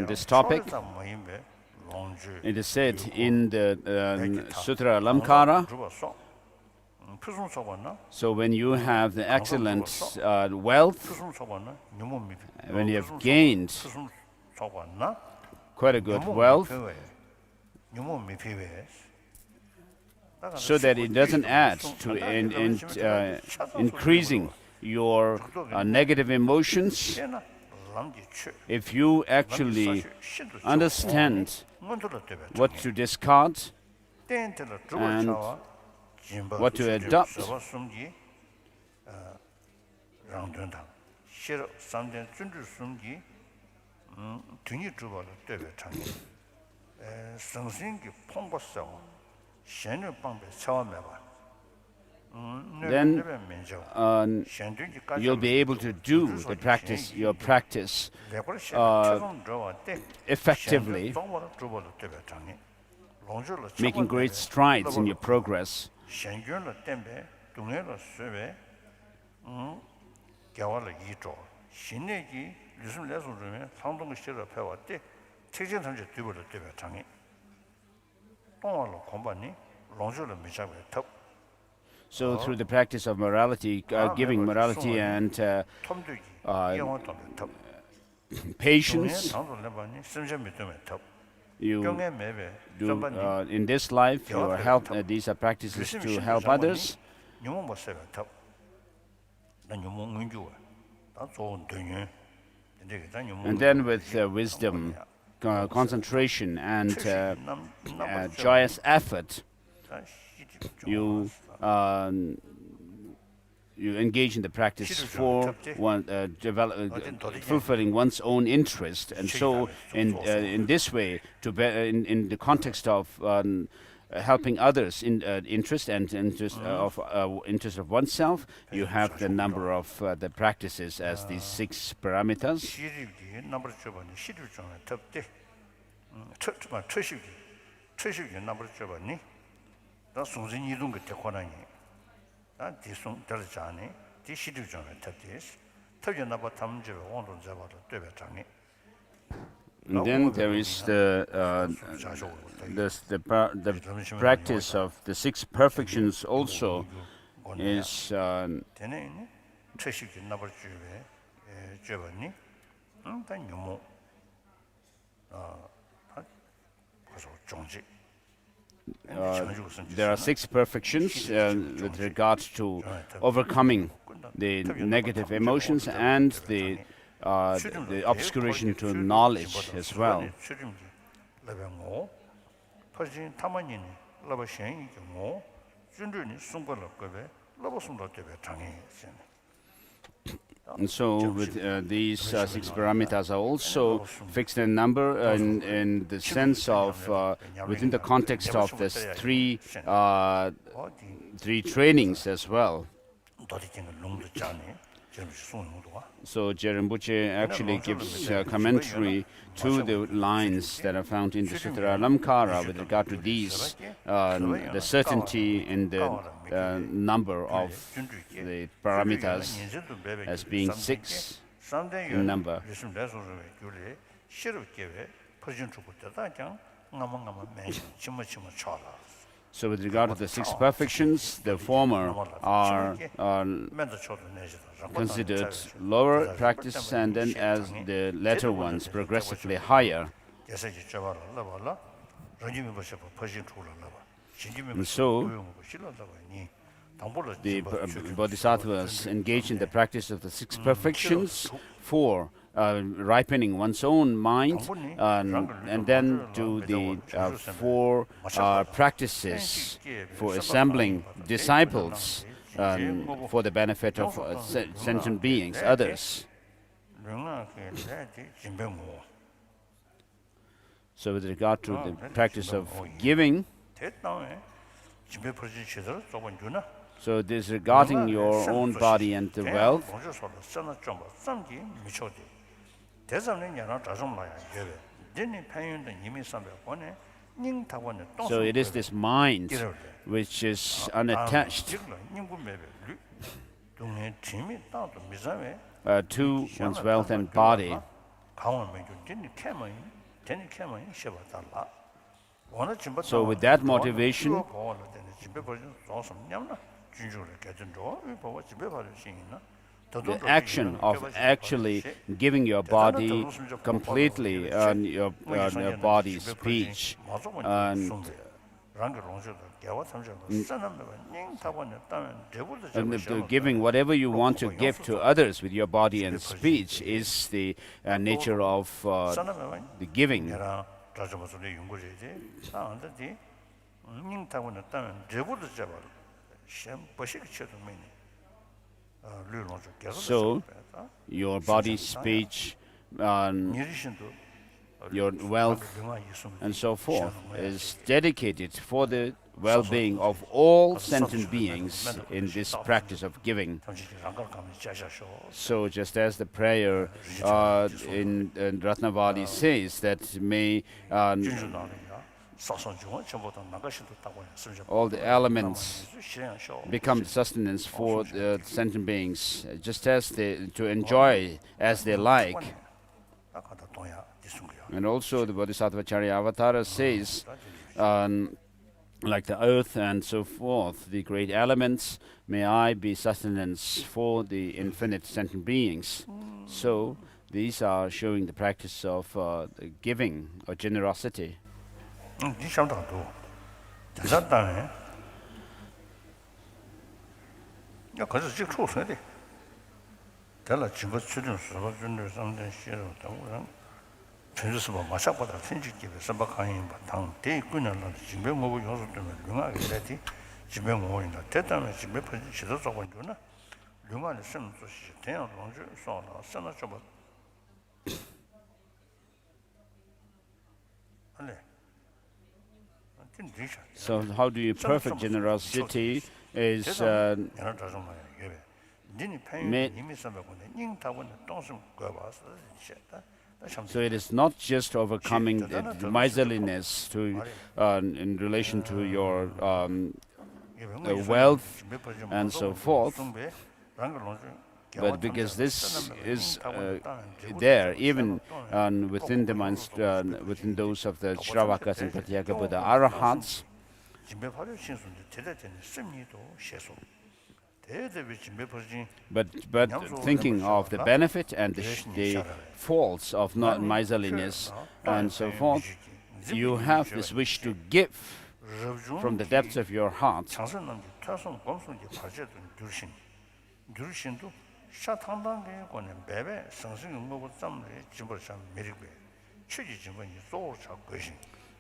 this topic. It is said in the Sutra Alamkara. So when you have the excellent wealth, when you have gained quite a good wealth, so that it doesn't add to increasing your negative emotions, if you actually understand what to discard and what to adopt, then you'll be able to do your practice effectively, making great strides in your progress. So through the practice of morality, giving morality and patience, you do in this life, you help. These are practices to help others. And then with wisdom, concentration, and joyous effort, you engage in the practice for fulfilling one's own interest, and so in this way, in the context of helping others in interest of oneself, you have the number of the practices as these 6 parameters. And then there is the practice of the 6 perfections also is there are 6 perfections with regard to overcoming the negative emotions and the obscuration to knowledge as well. And so with these 6 parameters are also fixed in number in the sense of within the context of this 3 trainings as well. So Rinpoche actually gives a commentary to the lines that are found in the Sutra Alamkara with regard to these, the certainty in the number of the parameters as being 6 in number. So with regard to the 6 perfections, the former are considered lower practice, and then as the latter ones progressively higher. And so the bodhisattvas engage in the practice of the 6 perfections for ripening one's own mind, and then do the 4 practices for assembling disciples for the benefit of sentient beings, others. So with regard to the practice of giving, so disregarding your own body and the wealth, So it is this mind which is unattached to one's wealth and body. So with that motivation, the action of actually giving your body completely on your body's speech and giving whatever you want to give to others with your body and speech is the nature of the giving. So your body, speech, your wealth and so forth is dedicated for the well-being of all sentient beings in this practice of giving. So just as the prayer in Ratnavali says that may all the elements become sustenance for the sentient beings, just as to enjoy as they like. And also the Bodhisattva Charyavatara says, like the earth and so forth, the great elements, may I be sustenance for the infinite sentient beings. So these are showing the practice of giving or generosity. So how do you perfect generosity is so it is not just overcoming the miserliness to in relation to your wealth and so forth, but because this is there even within the within those of the Shravakas and Pratyeka Buddha Arahats. But thinking of the benefit and the faults of not miserliness and so forth, you have this wish to give from the depths of your heart.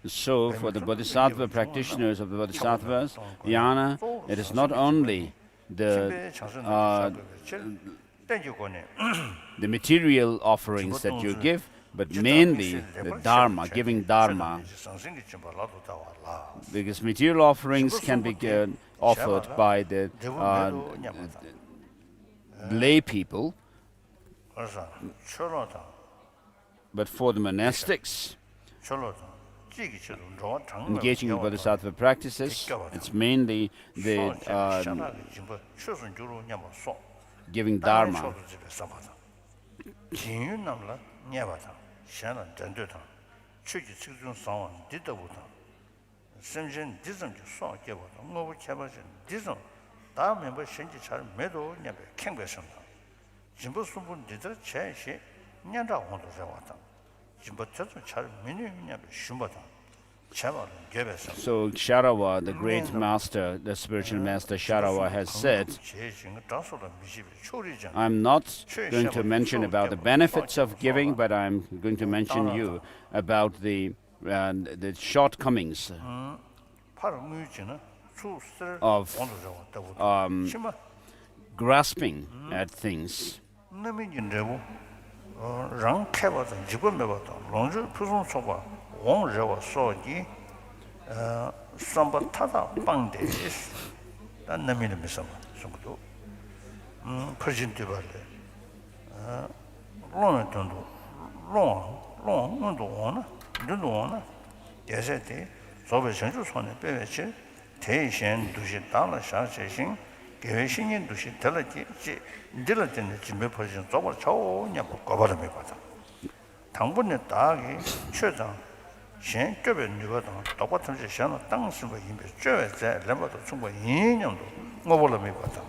So for the Bodhisattva practitioners of the Bodhisattvas, Jnana, it is not only the material offerings that you give, but mainly the Dharma, giving Dharma. Because material offerings can be offered by the lay people, but for the monastics, engaging in Bodhisattva practices, it's mainly the giving Dharma. So Sharawa, the great master, the spiritual master Sharawa has said, I'm not going to mention about the benefits of giving, but I'm going to mention you about the shortcomings of grasping at things. long 운동원 운동원 대세대 소배 전주 손에 빼외치 대신 두시 달러 샤세신 계획신인 두시 달러지 들었는데 집에 버리신 저거 저냐 거버름이 거다 당분에 딱이 최장 신 급에 누가도 똑같은 시간은 당신과 이미 죄에 레버도 충분히 2년도 먹어버름이 거다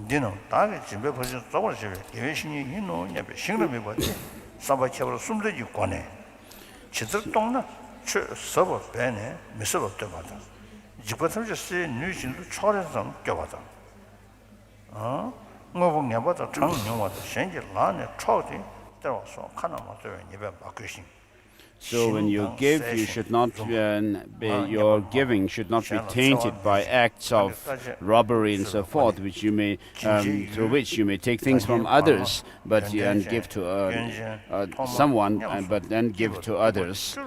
니는 딱이 집에 버리신 저거 집에 계획신이 있노 냐베 신름이 거지 사바체로 숨들이 관해 지들동나 서버 배네 미서버도 받아 지금부터 시 뉴진도 초래선 껴받아 뭐 보냐보다 장용와도 현재 라네 초대 때와서 하나만 더 예배 바꾸신 So when you give, you should not your giving should not be tainted by acts of robbery and so forth, which you may through which you may take things from others, but and give to someone, but then give to others.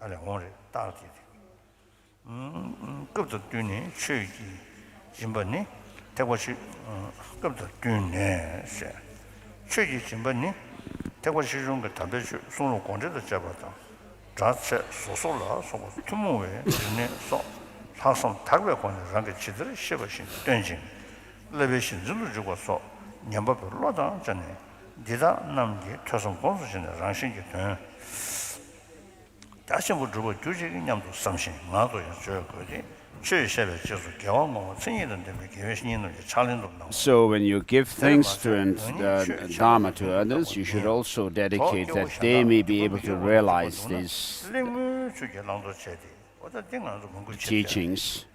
알아 오늘 따르디 급도 뛰니 최기 진번니 대고시 급도 뛰네 최기 진번니 대고시 중거 담배시 송로 공제도 잡았다 자체 소소라 소고 투모에 네 소 사선 다르게 권을 게 지들을 씹으신 된진 레베신 줄을 주고서 냠바별로다 전에 디다 남기 초선 공수신의 랑신기 된 다시 뭐 주고 주식이 냠도 삼신 나도 저 거지 최세배就是경험 생이는 데에 계획신을 찰린도 나오 So when you give things to Dharma to others, you should also dedicate that they may be able to realize these teachings.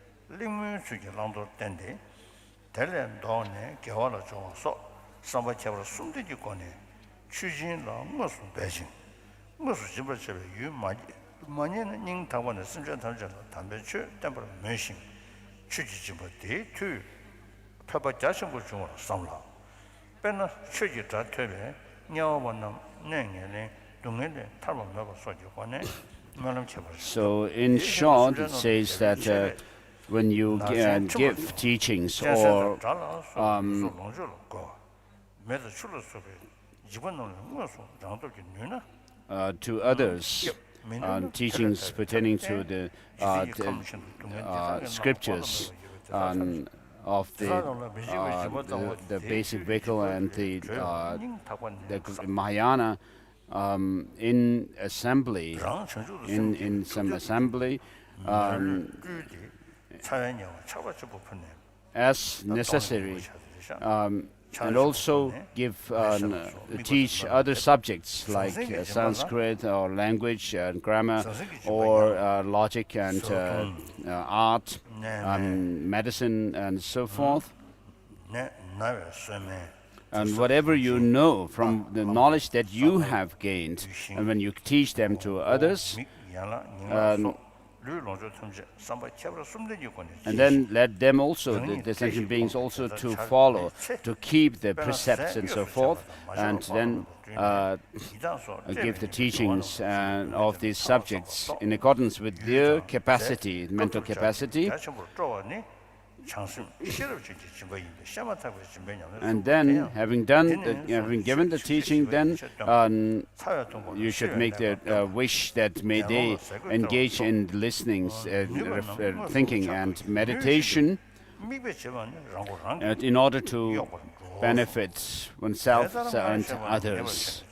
만년 닝 타원의 심전 던전 담배추 담벌 매신 취지지부터 투 표바 자신부 중으로 삼라 배는 취지 자퇴에 냐원은 내년에 동네에 탈범 매버 소지관에 말은 쳐버 So in short, it says that when you give teachings or to others, teachings pertaining to the scriptures of the basic vehicle and the Mahayana in assembly, in some assembly, as necessary, and also teach other subjects like Sanskrit or language and grammar or logic and art, medicine and so forth. And whatever you know from the knowledge that you have gained, and when you teach them to others, and then let them also, the sentient beings also, to follow, to keep the precepts and so forth, and then give the teachings of these subjects in accordance with their capacity, mental capacity. And then, having given the teaching, then you should make the wish that may they engage in listening, thinking, and meditation in order to benefit oneself and others.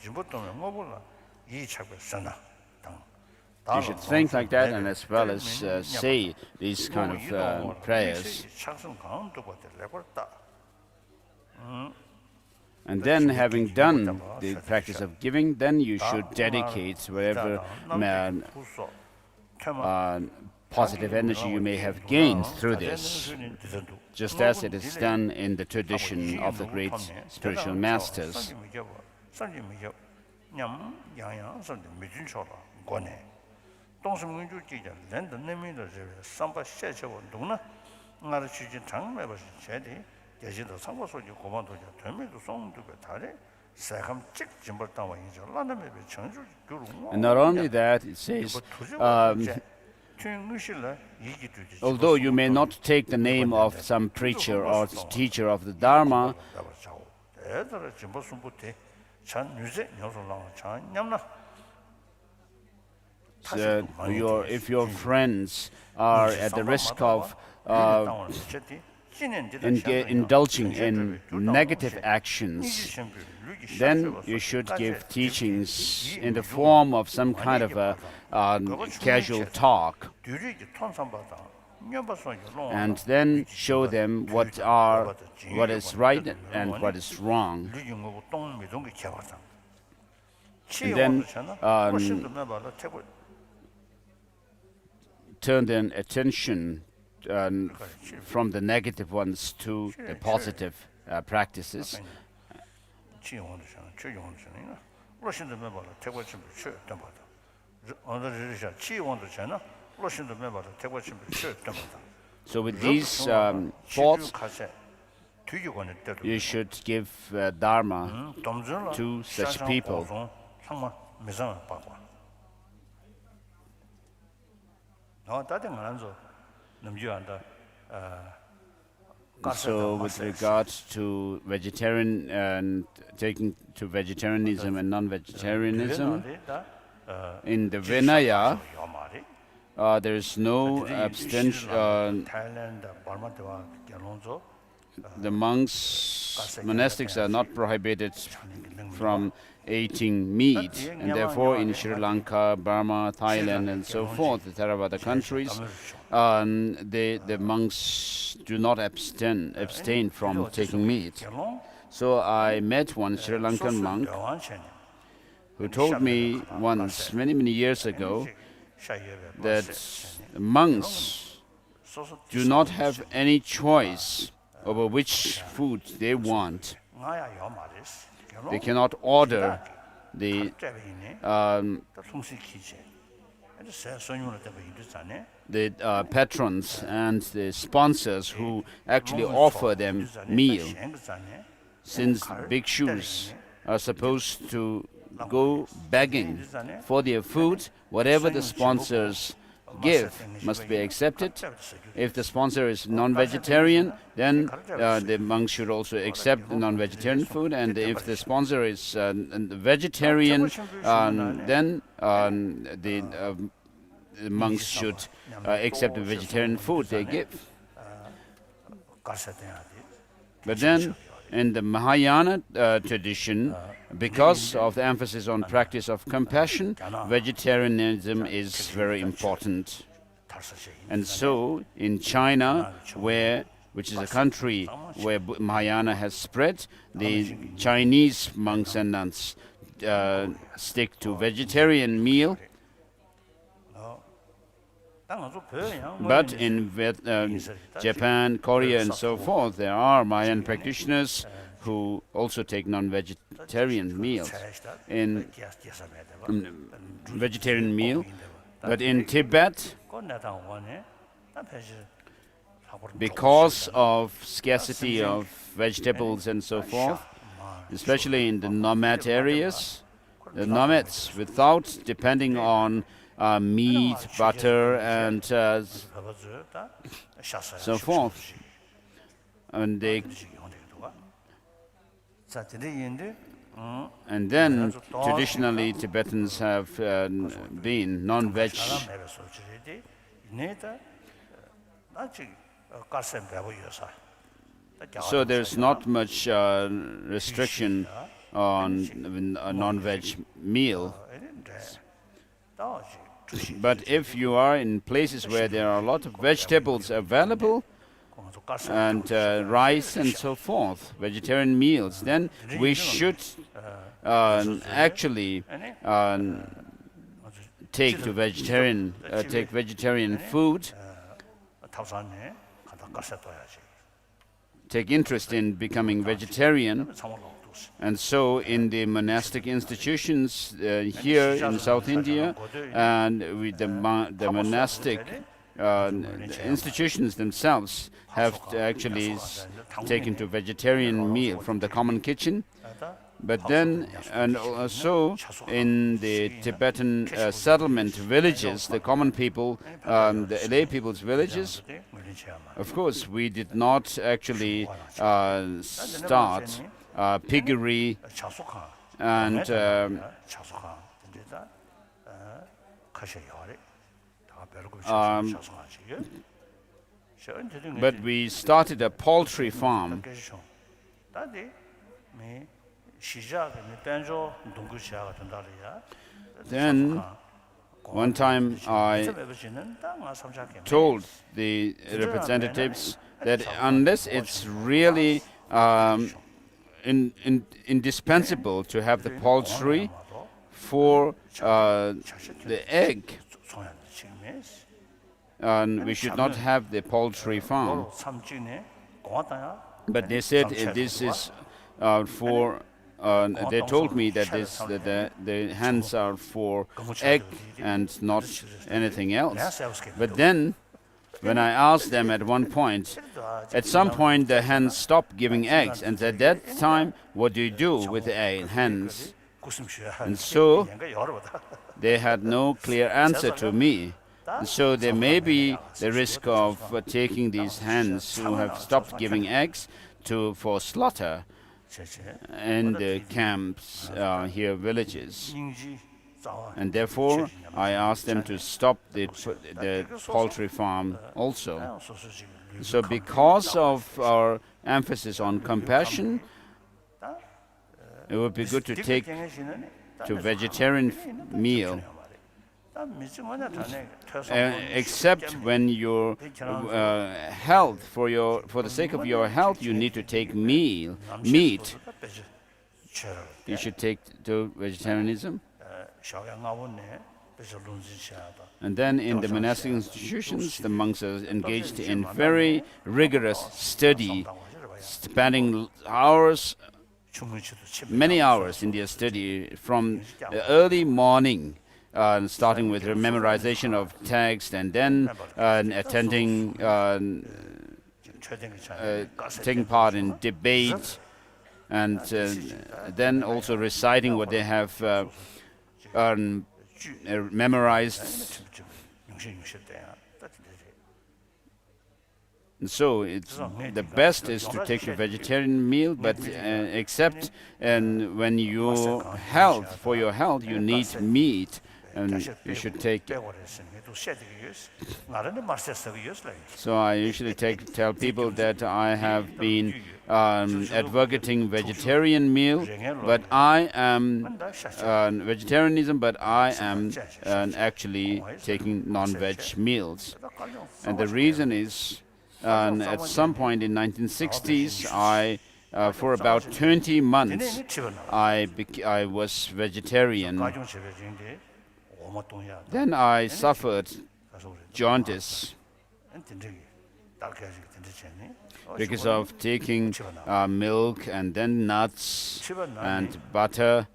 You should think like that, and as well as say these kind of prayers. And then, having done the practice of giving, then you should dedicate whatever positive energy you may have gained through this, just as it is done in the tradition of the great spiritual masters. And not only that, it says, although you may not take the name of some preacher or teacher of the Dharma, if your friends are at the risk of indulging in negative actions, then you should give teachings in the form of some kind of a casual talk, and then show them what is right and what is wrong. And then turn their attention from the negative ones to the positive practices. So with these thoughts, you should give Dharma to such people. So with regards to vegetarian and taking to vegetarianism and non-vegetarianism, in the Vinaya, there is no abstention. The monks, monastics are not prohibited from eating meat, and therefore in Sri Lanka, Burma, Thailand and so forth, the Theravada countries, the monks do not abstain from taking meat. So I met one Sri Lankan monk who told me once, many years ago, that monks do not have any choice over which food they want. They cannot order the patrons and the sponsors who actually offer them meal, since bhikshus are supposed to go begging for their food. Whatever the sponsors give must be accepted. If the sponsor is non-vegetarian, then the monks should also accept the non-vegetarian food, and if the sponsor is vegetarian, then the monks should accept the vegetarian food they give. But then in the Mahayana tradition, because of the emphasis on practice of compassion, vegetarianism is very important. And so in China, which is a country where Mahayana has spread, the Chinese monks and nuns stick to vegetarian meal. But in Japan, Korea and so forth, there are Mayan practitioners who also take non-vegetarian meals, in vegetarian meal. But in Tibet, because of scarcity of vegetables and so forth, especially in the nomad areas, the nomads, without depending on meat, butter and so forth, and then traditionally Tibetans have been non-veg. So there's not much restriction on a non-veg meal. But if you are in places where there are a lot of vegetables available, and rice and so forth, vegetarian meals, then we should actually take vegetarian food, take interest in becoming vegetarian. And so in the monastic institutions here in South India, and with the monastic institutions themselves have actually taken to vegetarian meal from the common kitchen. But then, and also in the Tibetan settlement villages, the common people, the lay people's villages, of course, we did not actually start piggery and but we started a poultry farm. Then one time I told the representatives that unless it's really indispensable to have the poultry for the egg, we should not have the poultry farm. But they said this is for. They told me that the hens are for egg and not anything else. But then, when I asked them at one point, at some point the hens stopped giving eggs, and at that time, what do you do with the hens? And so they had no clear answer to me. So there may be the risk of taking these hens who have stopped giving eggs for slaughter in the camps here, villages. And therefore, I asked them to stop the poultry farm also. So because of our emphasis on compassion, it would be good to take to vegetarian meal. Except when your health, for the sake of your health, you need to take meat. You should take to vegetarianism. And then in the monastic institutions, the monks are engaged in very rigorous study, spending hours, many hours in their study from the early morning. Starting with the memorization of text, and then attending, taking part in debate, and then also reciting what they have memorized. And so the best is to take a vegetarian meal, but except when for your health, you need meat. And you should take. So I usually tell people that I have been advocating vegetarian meal, but I am vegetarianism, but I am actually taking non-veg meals. And the reason is, at some point in 1960s, for about 20 months, I was vegetarian. Then I suffered jaundice because of taking milk and then nuts and butter.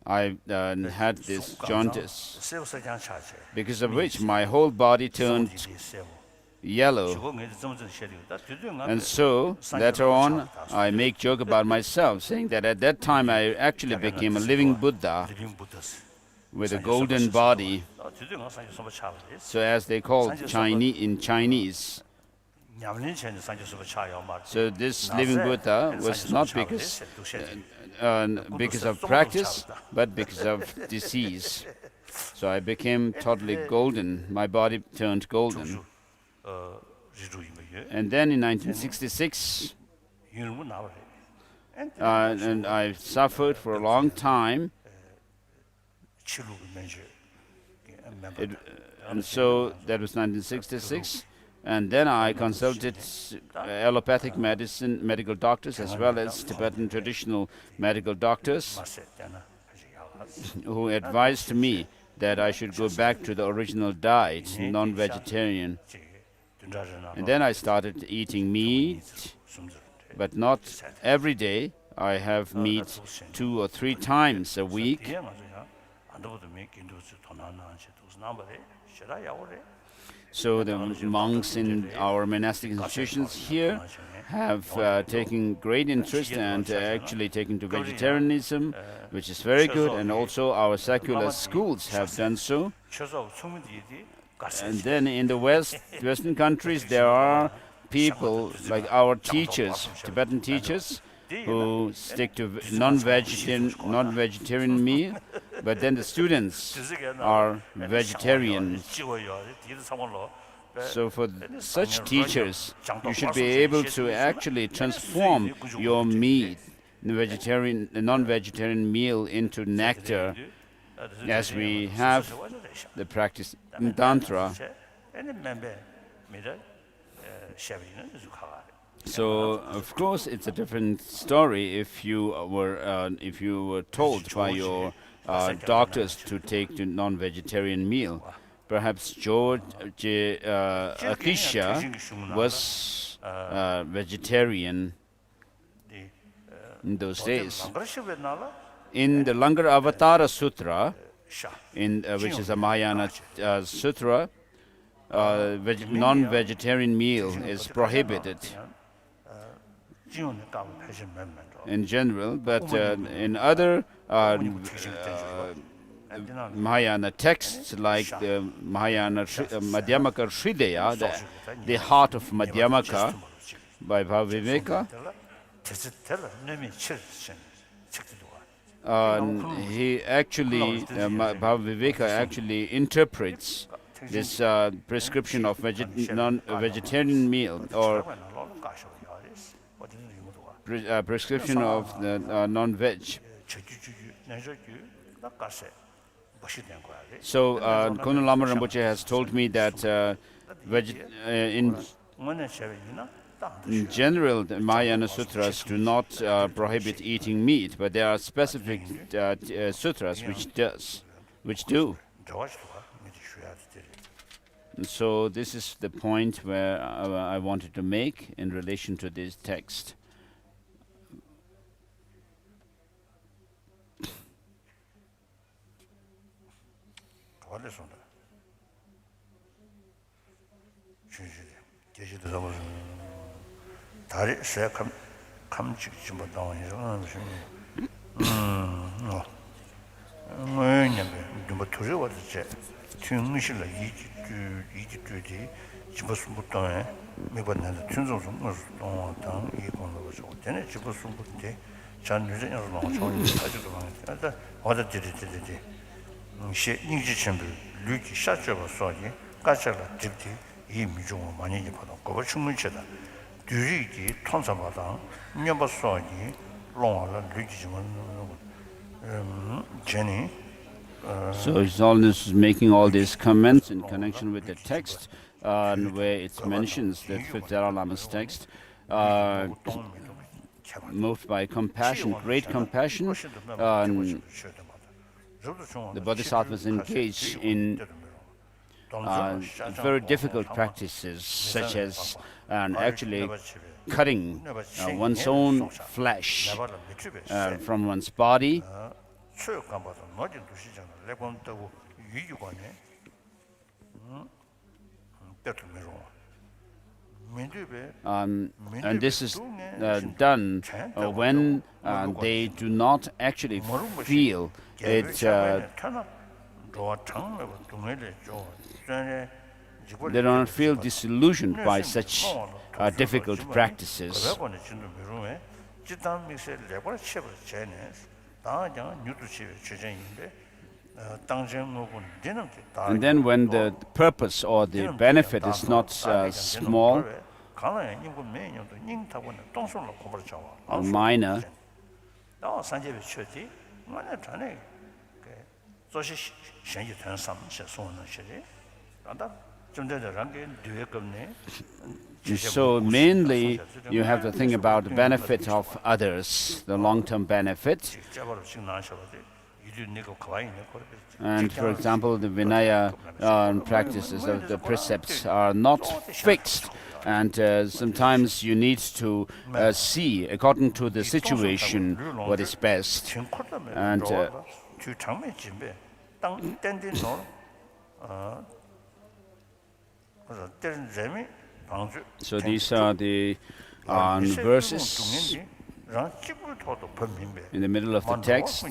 I had this jaundice, because of which my whole body turned yellow. And so later on, I make joke about myself, saying that at that time I actually became a living Buddha with a golden body. So as they call in Chinese. So this living Buddha was not because of practice, but because of disease. So I became totally golden. My body turned golden. And then in 1966, and I suffered for a long time. And so that was 1966, and then I consulted allopathic medical doctors, as well as Tibetan traditional medical doctors, who advised me that I should go back to the original diet, non-vegetarian. And then I started eating meat, but not every day. I have meat 2 or 3 times a week. So the monks in our monastic institutions here have taken great interest and actually taken to vegetarianism, which is very good, and also our secular schools have done so. And then in the Western countries, there are people like our teachers, Tibetan teachers, who stick to non-vegetarian meal, but then the students are vegetarian. So for such teachers, you should be able to actually transform your meat, the non-vegetarian meal, into nectar, as we have the practice in Tantra. So of course it's a different story if you were told by your doctors to take the non-vegetarian meal. Perhaps George Atisha was vegetarian in those days. In the Langar Sutra, which is a Mahayana sutra, non-vegetarian meal is prohibited in general, but in other Mahayana texts like the Mahayana Madhyamaka Sridaya, the heart of Madhyamaka by Bhaviveka, he actually, Bhaviveka actually interprets this prescription of non-vegetarian meal, or prescription of the non-veg. So Kono Lama Rinpoche has told me that in general, the Mahayana sutras do not prohibit eating meat, but there are specific sutras which do. And so this is the point where I wanted to make in relation to this text. So His Holiness is making all these comments in connection with the text, where it mentions that fifth Dalai Lama's text, moved by compassion, great compassion, the Bodhisattvas engage in very difficult practices, such as actually cutting one's own flesh from one's body. And this is done when they do not actually feel it. They don't feel disillusioned by such difficult practices. And then when the purpose or the benefit is not small or minor, so mainly you have to think about the benefit of others, the long-term benefit. And for example, the Vinaya practices of the precepts are not fixed, and sometimes you need to see, according to the situation, what is best. And 땅 땡딘 노 그래서 때는 재미 방주 So these are the verses in the middle of the text,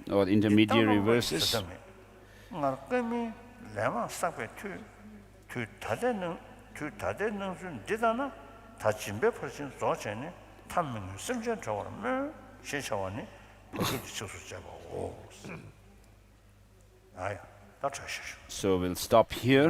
or intermediary verses. So we'll stop here